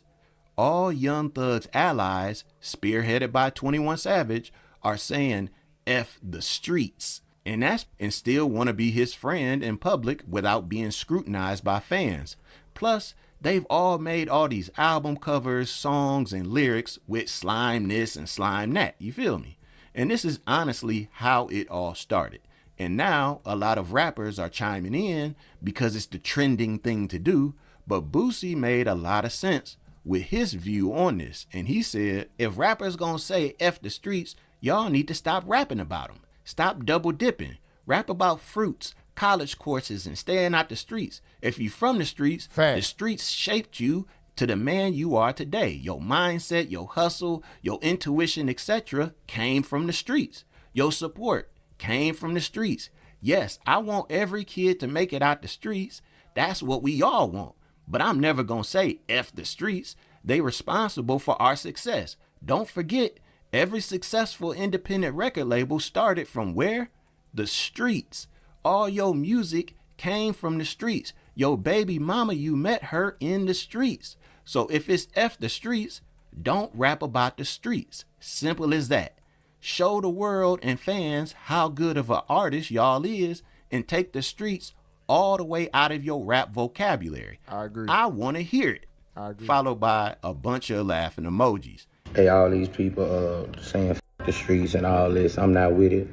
all Young Thug's allies, spearheaded by 21 Savage, are saying F the streets and still want to be his friend in public without being scrutinized by fans. Plus, they've all made all these album covers, songs, and lyrics with slime this and slime that, you feel me? And this is honestly how it all started. And now a lot of rappers are chiming in because it's the trending thing to do, but Boosie made a lot of sense with his view on this. And he said, if rappers gonna say F the streets, y'all need to stop rapping about them. Stop double dipping. Rap about fruits, college courses, and staying out the streets. If you from the streets, the streets shaped you to the man you are today. Your mindset, your hustle, your intuition, etc. came from the streets. Your support came from the streets. Yes, I want every kid to make it out the streets. That's what we all want. But I'm never gonna say F the streets. They responsible for our success. Don't forget, every successful independent record label started from where? The streets. All your music came from the streets. Your baby mama, you met her in the streets. So if it's F the streets, don't rap about the streets. Simple as that. Show the world and fans how good of an artist y'all is and take the streets all the way out of your rap vocabulary. I agree. I want to hear it. I agree. Followed by a bunch of laughing emojis. Hey, all these people saying F the streets and all this, I'm not with it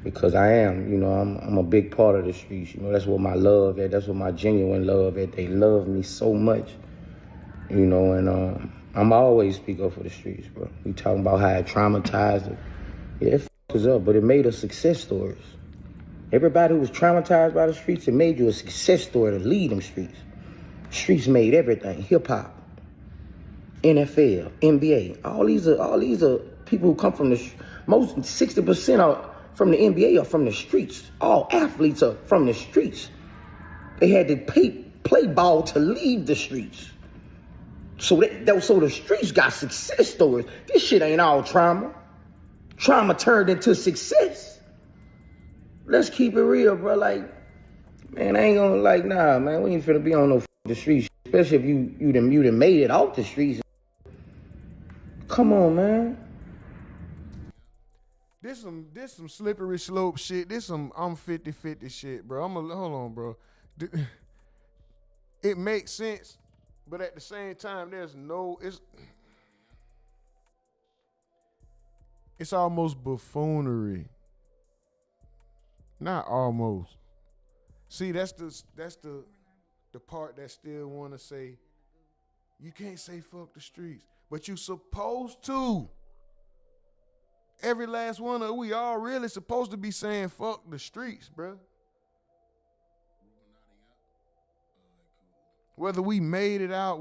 because I am, I'm a big part of the streets. That's what my love is. That's what my genuine love is. They love me so much, and I'm always speak up for the streets, bro. We talking about how it traumatized them. Yeah, it f***ed us up, but it made us success stories. Everybody who was traumatized by the streets, it made you a success story to lead them streets. Streets made everything, hip-hop, NFL, NBA. All these are people who come from most 60% are from the NBA are from the streets. All athletes are from the streets. They had to play ball to leave the streets. So the streets got success stories. This shit ain't all trauma. Trauma turned into success. Let's keep it real, bro. Like, man, I ain't gonna nah, man. We ain't finna be on no the streets, especially if you done made it off the streets. Come on, man. This some slippery slope shit. This some I'm 50-50 shit, bro. Hold on, bro. It makes sense, but at the same time, it's almost buffoonery. Not almost. See, that's the part that still want to say, you can't say fuck the streets, but you supposed to. Every last one of we all really supposed to be saying fuck the streets, bro. Whether we made it out,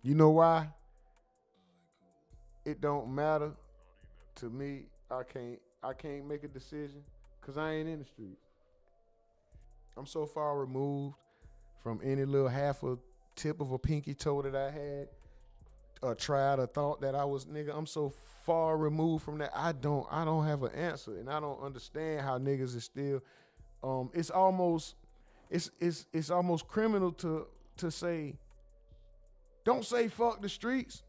you know why? It don't matter to me. I can't make a decision because I ain't in the street. I'm so far removed from any little half a tip of a pinky toe that I had or tried or thought that I was nigga. I'm so far removed from that. I don't have an answer, and I don't understand how niggas is still. It's almost criminal to say, don't say fuck the streets.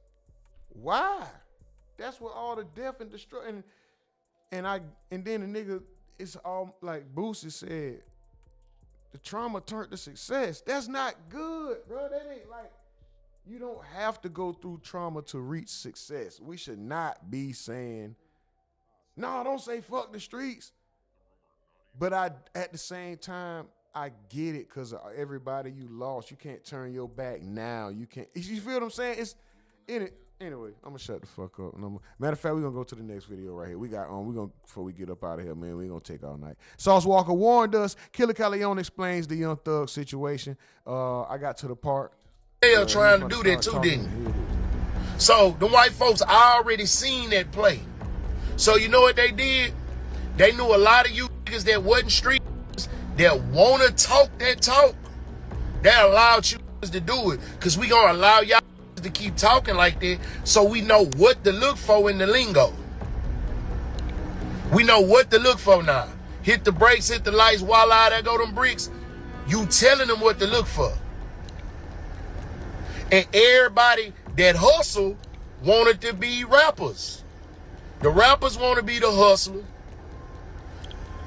Why? That's what all the death and destruction and then the nigga, it's all like Boosie said, the trauma turned to success. That's not good, bro. That ain't like, you don't have to go through trauma to reach success. We should not be saying No, don't say fuck the streets. But at the same time, I get it because everybody you lost. You can't turn your back now. You can't. You feel what I'm saying? It's in it. Anyway, I'm gonna shut the fuck up. Matter of fact, we're gonna go to the next video right here. We're gonna before we get up out of here, man. We're gonna take all night. Sauce Walker warned us. Killer Calion explains the Young Thug situation. I got to the part. They are trying to do that too, didn't you? So the white folks already seen that play. So you know what they did? They knew a lot of you niggas that wasn't street that wanna talk that talk. They allowed you to do it. Cause we gonna allow y'all to keep talking like that so we know what to look for in the lingo. We know what to look for now. Hit the brakes, hit the lights, voila, there go them bricks. You telling them what to look for. And everybody that hustle wanted to be rappers. The rappers want to be the hustlers.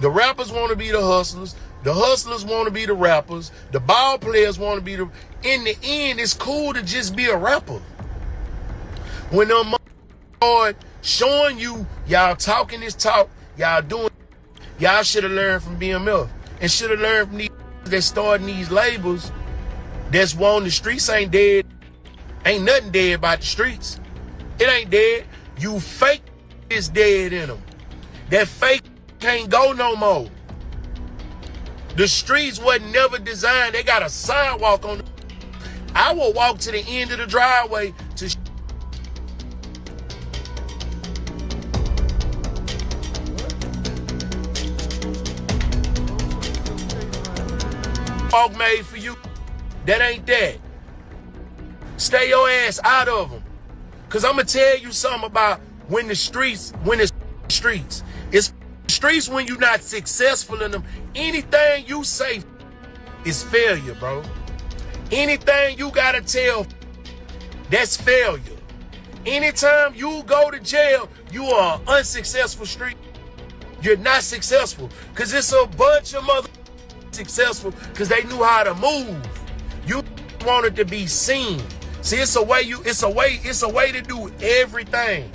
The rappers want to be the hustlers. The hustlers want to be the rappers. The ball players want to be the... In the end, it's cool to just be a rapper. When them start showing you, y'all talking this talk, y'all doing... Y'all should have learned from BMF. And should have learned from these that starting these labels that's wanting the streets ain't dead. Ain't nothing dead about the streets. It ain't dead. You fake is dead in them. That fake can't go no more. The streets wasn't never designed. They got a sidewalk on. I will walk to the end of the driveway to walk made for you. That ain't that. Stay your ass out of them. Cause I'm gonna tell you something about when it's streets. It's streets when you're not successful in them. Anything you say is failure, bro. Anything you gotta tell, that's failure. Anytime you go to jail, you are an unsuccessful street. You're not successful. Cause it's a bunch of mother successful because they knew how to move. You wanted to be seen. See, it's a way to do everything.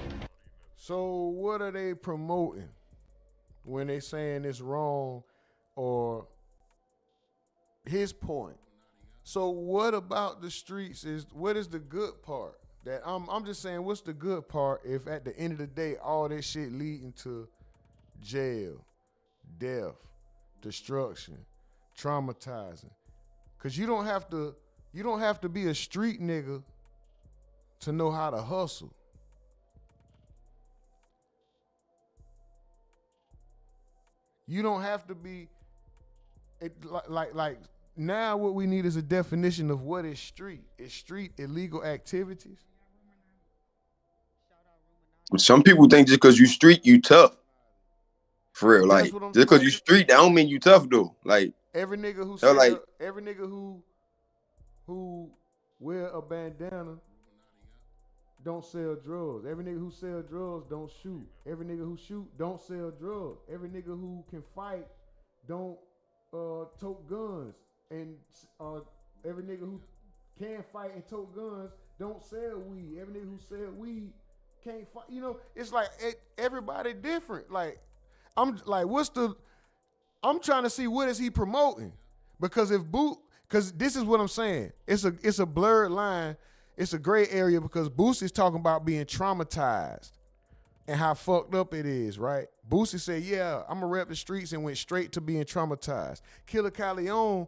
So what are they promoting when they saying it's wrong or his point? So what about the streets what is the good part? That I'm just saying, what's the good part if at the end of the day all this shit leading to jail, death, destruction, traumatizing? Cause you don't have to be a street nigga to know how to hustle. You don't have to be like now what we need is a definition of what is street. Is street illegal activities? Some people think just because you street, you tough. For real. Like, just because you street, that don't mean you tough though. Like every nigga who wear a bandana don't sell drugs. Every nigga who sell drugs don't shoot. Every nigga who shoot don't sell drugs. Every nigga who can fight don't tote guns. And every nigga who can fight and tote guns don't sell weed. Every nigga who sell weed can't fight. You know, it's like everybody different. Like I'm trying to see what is he promoting, because because this is what I'm saying. It's a blurred line. It's a gray area because Boosie's talking about being traumatized and how fucked up it is, right? Boosie said, yeah, I'm gonna rep the streets, and went straight to being traumatized. Killer Calion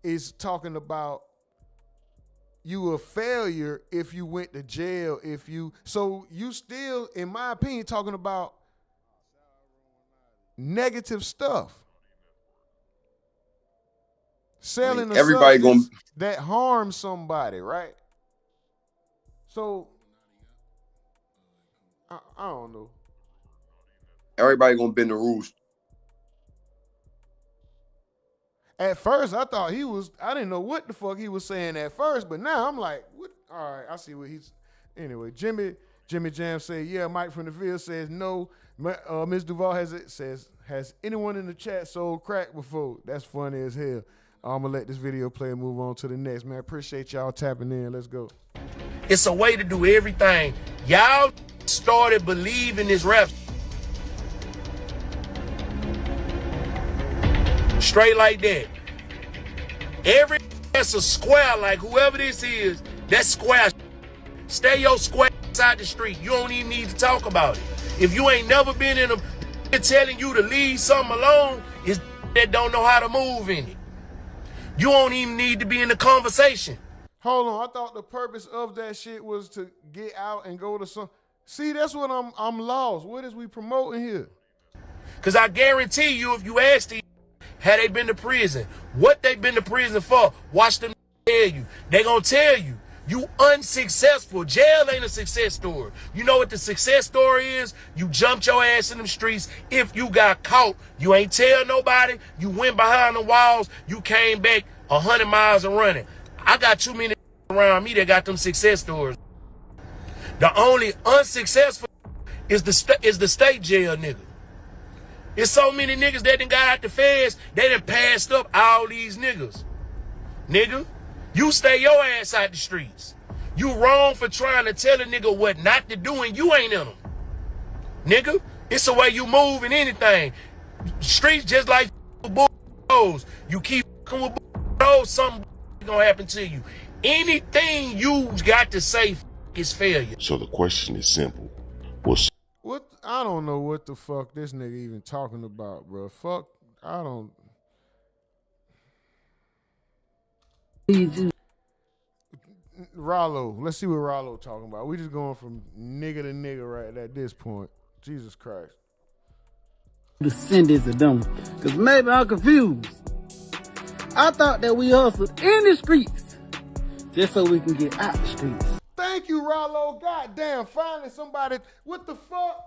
is talking about you a failure if you went to jail, so you still, in my opinion, talking about negative stuff. Selling a substance that harms somebody, right? So I don't know. Everybody gonna bend the rules. At first, I thought I didn't know what the fuck he was saying at first, but now I'm like, what? All right, I see what he's. Anyway, Jimmy Jam said, yeah. Mike from the field says no. Ms. Duval has anyone in the chat sold crack before? That's funny as hell. I'm gonna let this video play and move on to the next, man. Appreciate y'all tapping in. Let's go. It's a way to do everything. Y'all started believing this rap. Straight like that. Every that's a square, like whoever this is, that's square. Stay your square outside the street. You don't even need to talk about it. If you ain't never been in a telling you to leave something alone, it's that don't know how to move in it. You don't even need to be in the conversation. Hold on, I thought the purpose of that shit was to get out and go to some. See, that's what I'm lost. What is we promoting here? Cause I guarantee you, if you ask these, had they been to prison, what they been to prison for? Watch them tell you. They gonna tell you, you unsuccessful. Jail ain't a success story. You know what the success story is? You jumped your ass in them streets. If you got caught, you ain't tell nobody. You went behind the walls. You came back 100 miles and running. I got too many around me that got them success stories. The only unsuccessful is the state jail nigga. There's so many niggas that done got out the feds, they done passed up all these niggas. Nigga, you stay your ass out the streets. You wrong for trying to tell a nigga what not to do and you ain't in them. Nigga, it's the way you move in anything. Streets just like bulls. You keep with bulls, something gonna happen to you. Anything you got to say is failure. So the question is simple. What? I don't know what the fuck this nigga even talking about, bro. Fuck, I don't. Rollo, let's see what Rollo talking about. We just going from nigga to nigga right at this point. Jesus Christ. Descendants of them, cause maybe I'm confused. I thought that we hustled in the streets just so we can get out the streets. Thank you, Rollo. Goddamn, finally somebody. What the fuck?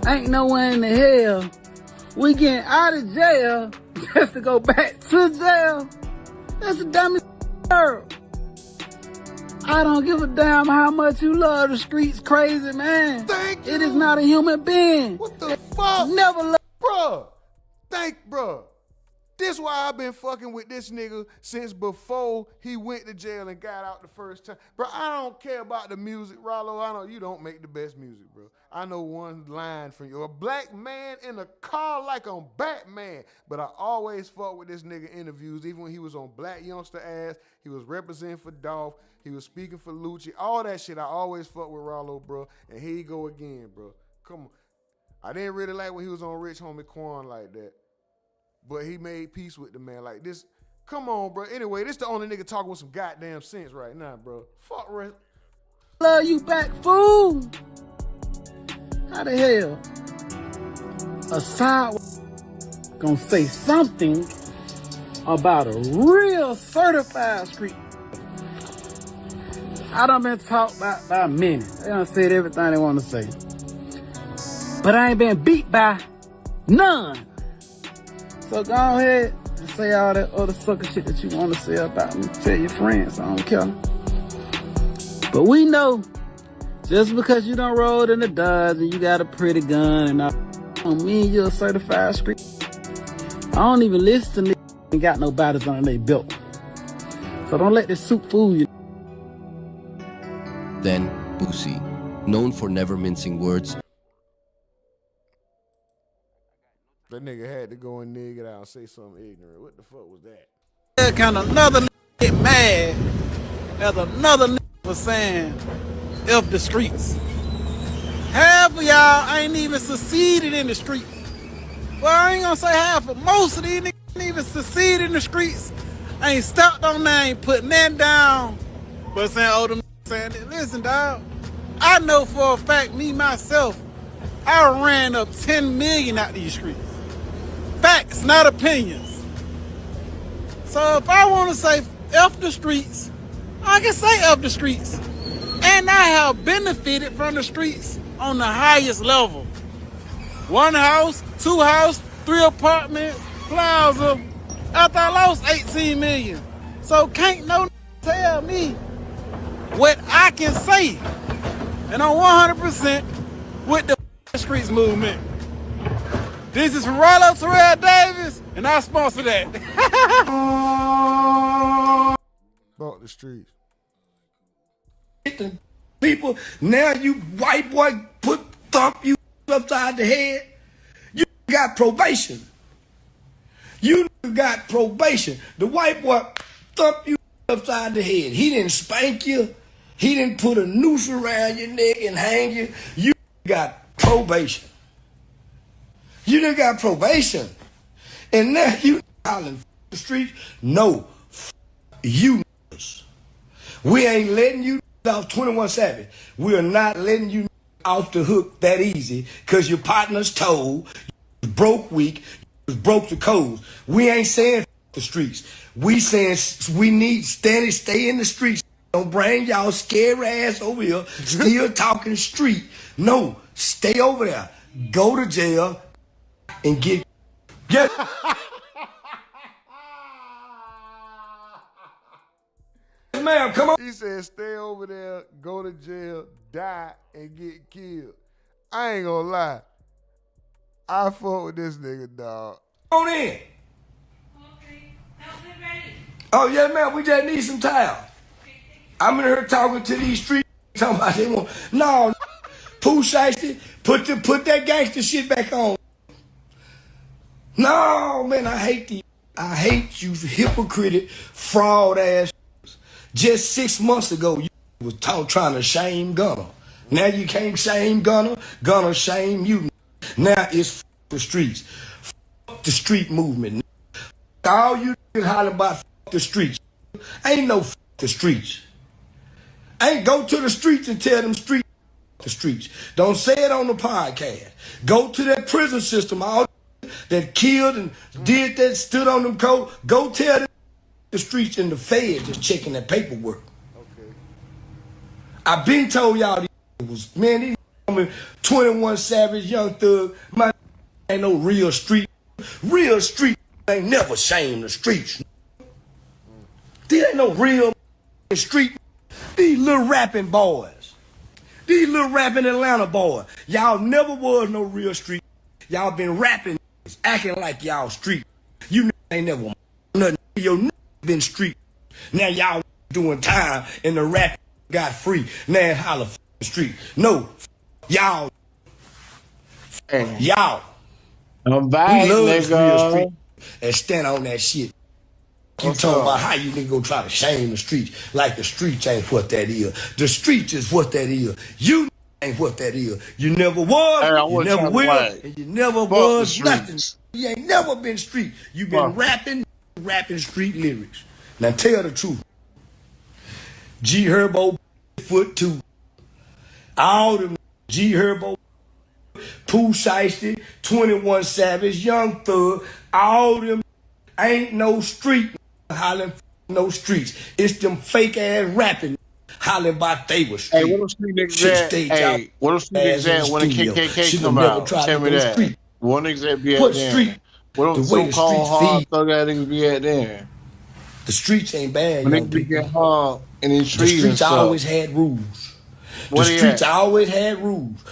Ain't nowhere in the hell we getting out of jail just to go back to jail. That's the dumbest world. I don't give a damn how much you love the streets, crazy man. Thank you. It is not a human being. What the fuck? Never love. Bruh. Bruh. This why I've been fucking with this nigga since before he went to jail and got out the first time. Bro, I don't care about the music, Rollo. I know you don't make the best music, bro. I know one line from you. A black man in a car like I'm Batman. But I always fuck with this nigga interviews, even when he was on Black Youngster Ass. He was representing for Dolph. He was speaking for Lucci. All that shit, I always fuck with Rollo, bro. And here you go again, bro. Come on. I didn't really like when he was on Rich Homie Quan like that. But he made peace with the man like this. Come on, bro. Anyway, this the only nigga talking with some goddamn sense right now, bro. Fuck rest. Love you back, fool. How the hell a side gonna say something about a real certified street? I done been talked about by many. They done said everything they want to say. But I ain't been beat by none. So go ahead and say all that other sucker shit that you want to say about me. Tell your friends, I don't care. But we know, just because you done rolled in the Dodge and you got a pretty gun and all, don't mean you're a certified street. I don't even listen to niggas and got no battles on their belt. So don't let this soup fool you. Then, Boosie, known for never mincing words. That nigga had to go and nigga it out and say something ignorant. What the fuck was that? That kind of another nigga get mad as another nigga for saying F the streets. Half of y'all ain't even succeeded in the streets. Well, I ain't gonna say half, but most of these niggas ain't even succeeded in the streets. Ain't stepped on that, ain't putting that down. But saying, oh, them saying, listen, dog, I know for a fact, me, myself, I ran up 10 million out these streets. Facts, not opinions. So if I want to say F the streets, I can say F the streets. And I have benefited from the streets on the highest level. 1 house, 2 house, 3 apartments, plaza. After I lost 18 million. So can't no tell me what I can say. And I'm 100% with the streets movement. This is from Rollo Terrell Davis, and I sponsor that. Fuck the streets. People, now you white boy thump you upside the head. You got probation. You got probation. The white boy thumped you upside the head. He didn't spank you. He didn't put a noose around your neck and hang you. You got probation. You done got probation. And now you hollering the streets. No, you niggas. We ain't letting you off 21 Savage. We are not letting you off the hook that easy because your partner's told, you broke weak, you broke the codes. We ain't saying the streets. We saying we need stay in the streets. Don't bring y'all scary ass over here still talking street. No, stay over there. Go to jail and get ma'am, come on. He said, stay over there, go to jail, die, and get killed. I ain't gonna lie. I fuck with this nigga, dog. Come on in. Oh, yeah, man, we just need some time. I'm in here talking to these streets, talking about they want, no, Pooh Shiesty, put that gangster shit back on. No, man, I hate you hypocritic, fraud ass. Just 6 months ago, you was trying to shame Gunner. Now you can't shame Gunner. Gunner shame you. Now it's the streets. The street movement. All you hollering about the streets. Ain't no the streets. Ain't go to the streets and tell them the streets. Don't say it on the podcast. Go to that prison system. All that killed and did that, stood on them codes. Go tell them the streets and the feds just checking that paperwork. Okay. I been told y'all these was, man, these 21 Savage, Young Thug, my ain't no real street. Real street ain't never shame the streets. These ain't no real street. These little rapping boys. These little rapping Atlanta boys. Y'all never was no real street. Y'all been rapping, acting like y'all street. You ain't never nothing. Your been street. Now y'all doing time and the rap got free. Now holla the street. No, y'all. Y'all. I'm back, we love nigga. this real street and stand on that shit. You talking about how you nigga go try to shame the streets like the streets ain't what that is. The streets is what that is. You ain't what that is. You never was, you never will, and you never was nothing. You ain't never been street. You been rapping street lyrics. Now tell the truth. G Herbo, foot two. All them G Herbo, Pooh Shiesty, 21 Savage, Young Thug, all them ain't no street hollering no streets. It's them fake ass rapping hollering about they was street. Hey, what those street niggas at? Hey, what those street niggas at when the KKK come out? Tell me that. Street. What niggas at be at then? What those so-called hard thug ass niggas be at then? The streets ain't bad, when young niggas be people. getting hard in these streets. The streets always had rules. The streets always had rules.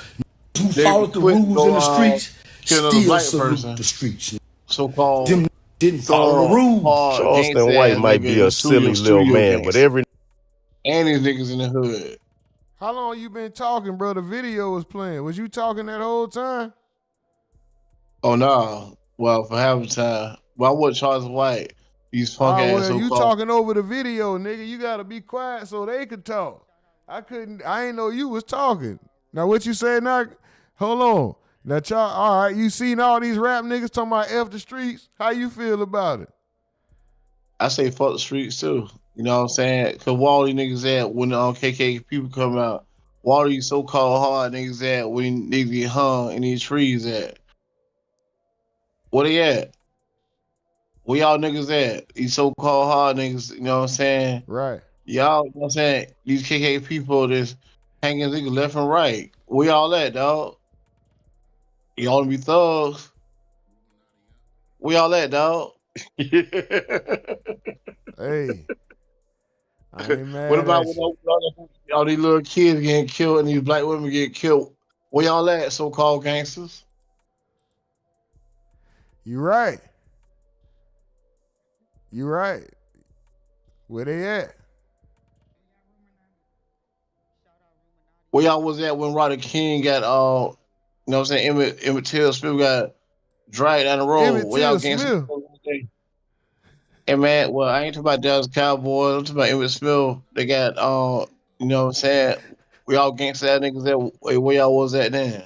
Who followed the rules in the streets still salute the streets. So-called them didn't follow the rules. Charleston White might be a silly little man, but every and these niggas in the hood. How long you been talking, bro? The video was playing. Was you talking that whole time? Oh no. Well, for half the time. Well, I was Charles White. These funk ass. You talking over the video, nigga. You gotta be quiet so they could talk. I ain't know you was talking. Now what you say now? Hold on. Now y'all, all right, you seen all these rap niggas talking about F the streets? How you feel about it? I say fuck the streets too. You know what I'm saying? Cause where all these niggas at when the KK people come out? Where all these so-called hard niggas at when niggas get hung in these trees at? Where they at? Where y'all niggas at? These so-called hard niggas, you know what I'm saying? Right. Y'all, you know what I'm saying? These KK people that's hanging niggas left and right. Where y'all at, dog? Y'all wanna be thugs? Where y'all at, dog? Hey. I ain't mad What about at when all these little kids getting killed and these black women get killed? Where y'all at, so-called gangsters? You right. You right. Where they at? Where y'all was at when Roddy King got you know what I'm saying, Emmett Till Smith got dragged down the road? Emmett Where y'all Till gangsters? Smith. Hey man, well I ain't talking about Dallas Cowboys. I'm talking about Emmitt Smith. They got you know what I'm saying? We all gangsta ass niggas that where y'all was at then.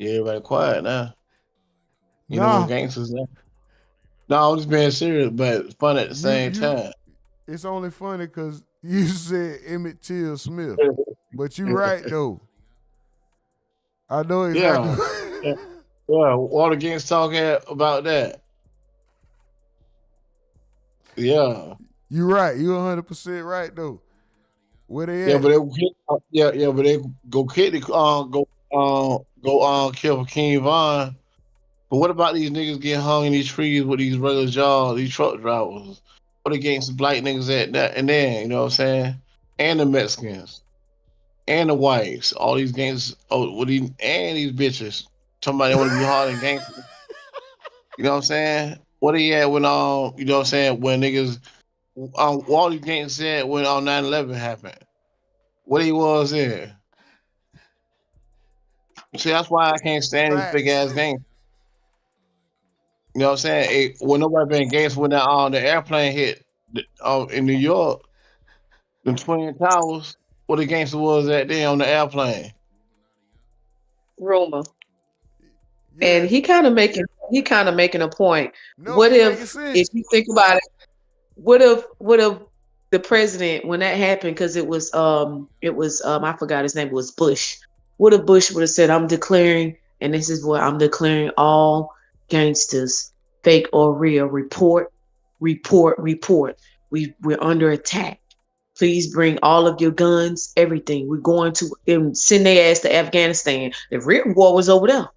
Yeah, everybody quiet now. You know we're Nah, gangsters now. No, I'm just being serious, but it's fun at the same you. time. It's only funny because you said Emmett Till Smith, but you right though. I know exactly. Yeah. Yeah. Yeah. All the gangs talking about that. Yeah. You right. You 100% right though. Where they Yeah, at? but but they go kill the kill King Von. But what about these niggas getting hung in these trees with these regular jobs, these truck drivers? What against the black niggas at that and then, you know what I'm saying? And the Mexicans. And the whites. All these gangs and these bitches. Talking about they want to be hard and gangster. You know what I'm saying? What he at when you know what I'm saying, when niggas all these gangs said when 9/11 happened. What he was there. See, that's why I can't stand these big Facts. ass gangs. You know what I'm saying? When nobody been engaged when the airplane hit in New York, the Twin Towers, where the gangster was at there on the airplane. Rumor. And Yes. he kind of making a point. No, What he making if sense. you think about it? What if the president, when that happened, because it was I forgot his name, it was Bush. What if Bush would have said, I'm declaring, and this is what I'm declaring, all gangsters, fake or real, report, report, report. We're under attack. Please bring all of your guns, everything. We're going to send their ass to Afghanistan. The real war was over there.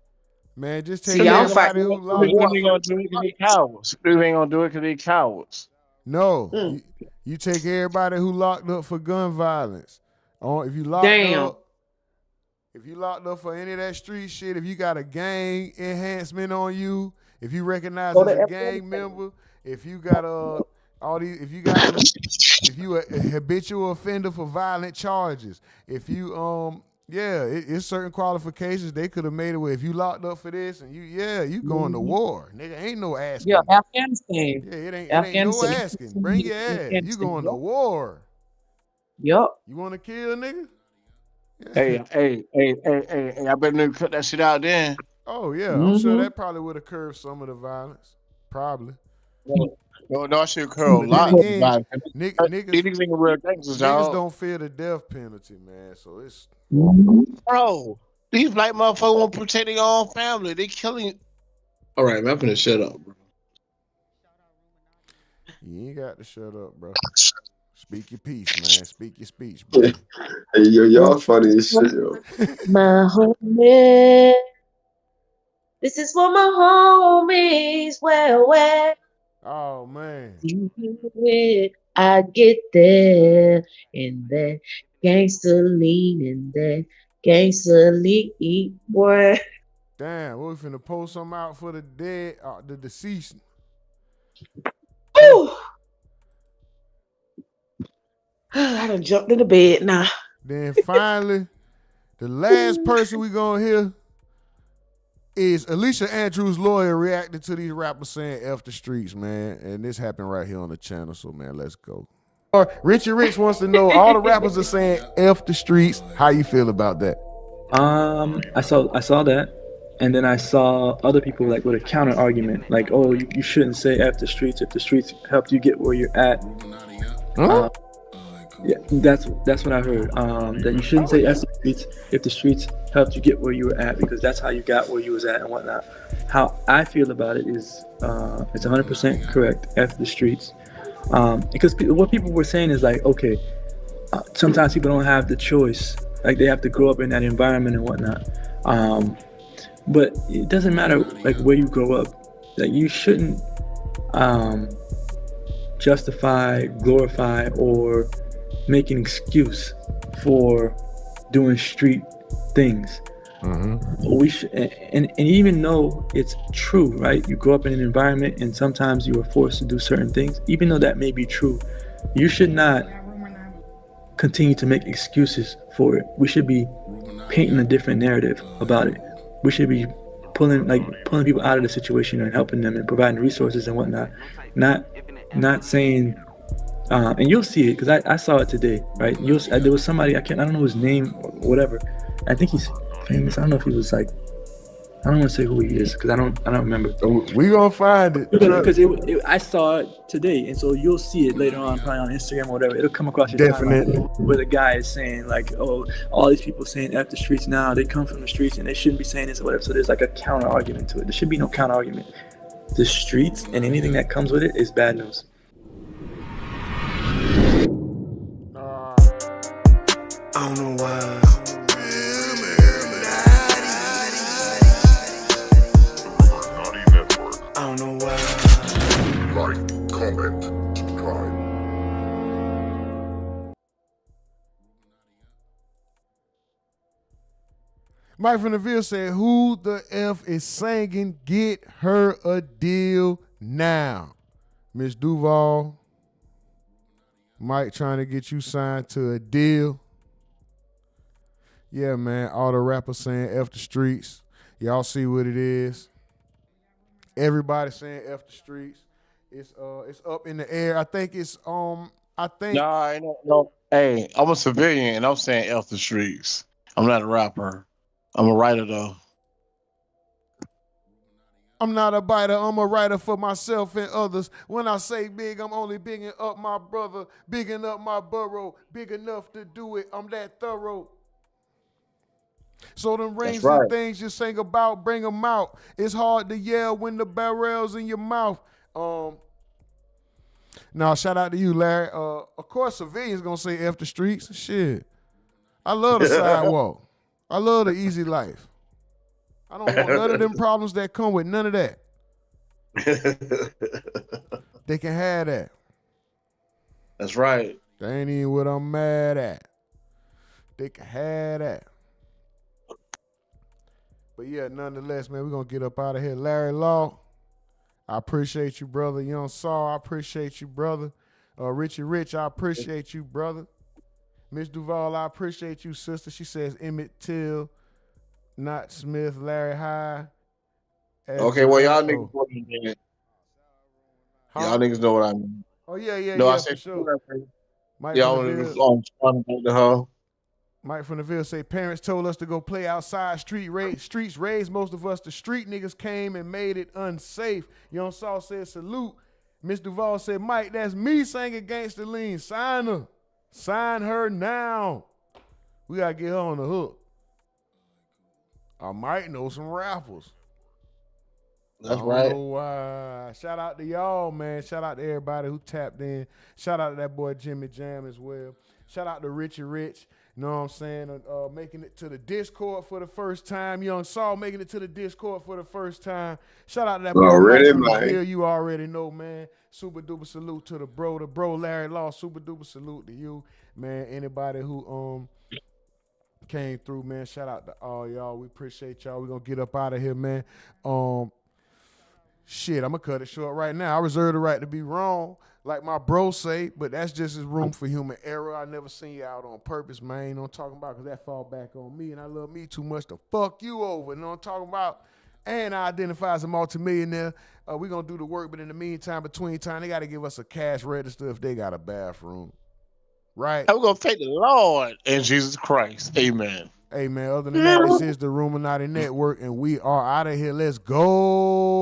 Man, just See, take y'all everybody fighting. who They locked up ain't for. gonna do it because they cowards. They ain't gonna do it because they cowards. No, Mm. you take everybody who locked up for gun violence. If you locked Damn. up, for any of that street shit, if you got a gang enhancement on you, if you recognize Go as to a gang member, if you got all these, if you a habitual offender for violent charges, if you it's certain qualifications they could have made it where if you locked up for this and you going to war, nigga, ain't no Yeah, asking. Afghanistan. Yeah, it ain't no Afghanistan. asking. Bring your ass. You going to Yup. war. Yup. You want to kill, nigga? Hey, I better nigga cut that shit out then. Oh yeah, I'm sure Mm-hmm. that probably would have curbed some of the violence. Probably. No, I should curl a But then lot of again, violence. These niggas niggas ain't real gangsters, dog. don't fear the death penalty, man. So it's Bro, these black motherfuckers won't protect their own family. They killing. All right, man, I'm finna shut up, bro. you ain't got to shut up, bro. Speak your piece, man. Speak your speech, brother. Hey, yo, y'all funny as shit, yo. My homie. This is for my homies. Where Oh man. I get there in that gangster lean, in that gangster lean, boy. Damn, we finna post something out for the dead, the deceased. Whew. I done jumped in the bed now. Then finally, the last person we gonna hear is Alicia Andrews' lawyer reacting to these rappers saying F the streets, man. And this happened right here on the channel, so man, let's go. Richie Rich wants to know, all the rappers are saying F the streets. How you feel about that? I saw that, and then I saw other people like with a counter argument, like, oh, you shouldn't say F the streets if the streets helped you get where you're at. Huh? Yeah, that's what I heard. That you shouldn't say F the streets if the streets helped you get where you were at, because that's how you got where you was at and whatnot. How I feel about it is it's 100% correct. F the streets, because what people were saying is like, okay, sometimes people don't have the choice, like they have to grow up in that environment and whatnot. But it doesn't matter like where you grow up. Like you shouldn't justify, glorify, or make an excuse for doing street things. We should, and even though it's true, right? You grow up in an environment and sometimes you are forced to do certain things. Even though that may be true, you should not continue to make excuses for it. We should be painting a different narrative about it. we should be pulling people out of the situation and helping them and providing resources and whatnot. Not saying, and you'll see it because I saw it today, right? There was somebody I don't know his name or whatever. I think he's famous. I don't know if he was like, I don't want to say who he is because I don't remember. We gonna find it because I saw it today, and so you'll see it later on, probably on Instagram or whatever. It'll come across your timeline where the guy is saying like, "Oh, all these people saying F the streets now. They come from the streets and they shouldn't be saying this or whatever." So there's like a counter argument to it. There should be no counter argument. The streets and anything that comes with it is bad news. I don't know why. I don't know why. Like, comment, subscribe. Mike from the Ville said, "Who the F is singing? Get her a deal now." Miss Duval, Mike trying to get you signed to a deal. Yeah, man, all the rappers saying F the streets. Y'all see what it is. Everybody saying F the streets. It's up in the air. I think it's No, I know. Hey, I'm a civilian and I'm saying F the streets. I'm not a rapper. I'm a writer though. I'm not a biter, I'm a writer for myself and others. When I say big, I'm only bigging up my brother, bigging up my borough, big enough to do it. I'm that thorough. So them rings and things you sing about, bring them out. It's hard to yell when the barrel's in your mouth. Now, shout out to you, Larry. Of course, civilians gonna say F the streets. Shit. I love the sidewalk. I love the easy life. I don't want none of them problems that come with none of that. They can have that. That's right. That ain't even what I'm mad at. They can have that. But yeah, nonetheless, man, we're going to get up out of here. Larry Law, I appreciate you, brother. Young Saul, I appreciate you, brother. Richie Rich, I appreciate you, brother. Miss Duval, I appreciate you, sister. She says Emmett Till, not Smith, Larry High. Okay, well, y'all niggas know what I mean. Y'all niggas know what I mean. Oh, yeah, no, yeah, I said, for sure. Mike y'all from the niggas trying to the hoe. Mike from the Ville say, parents told us to go play outside, streets raised most of us. The street niggas came and made it unsafe. Young Saul said, salute. Miss Duval said, Mike, that's me singing Gangsta Lean. Sign her. Sign her now. We got to get her on the hook. I might know some rappers. That's I right. don't know why. Shout out to y'all, man. Shout out to everybody who tapped in. Shout out to that boy Jimmy Jam as well. Shout out to Richie Rich. You know what I'm saying? Making it to the Discord for the first time. Young Saul making it to the Discord for the first time. Shout out to that boy Already, Mike from the man. Ville. You already know, man. Super duper salute to the bro Larry Law. Super duper salute to you, man. Anybody who came through, man. Shout out to all y'all. We appreciate y'all. We're gonna get up out of here, man. Shit, I'm gonna cut it short right now. I reserve the right to be wrong, like my bro say, but that's just his room for human error. I never seen you out on purpose, man. You know what I'm talking about? Because that fall back on me, and I love me too much to fuck you over. You know what I'm talking about? And I identify as a multimillionaire. We're gonna do the work, but in the meantime, between time, they gotta give us a cash register if they got a bathroom. Right? I'm gonna thank the Lord and Jesus Christ. Amen. Hey, man, other than that, this is the Rumonati Network, and we are out of here. Let's go.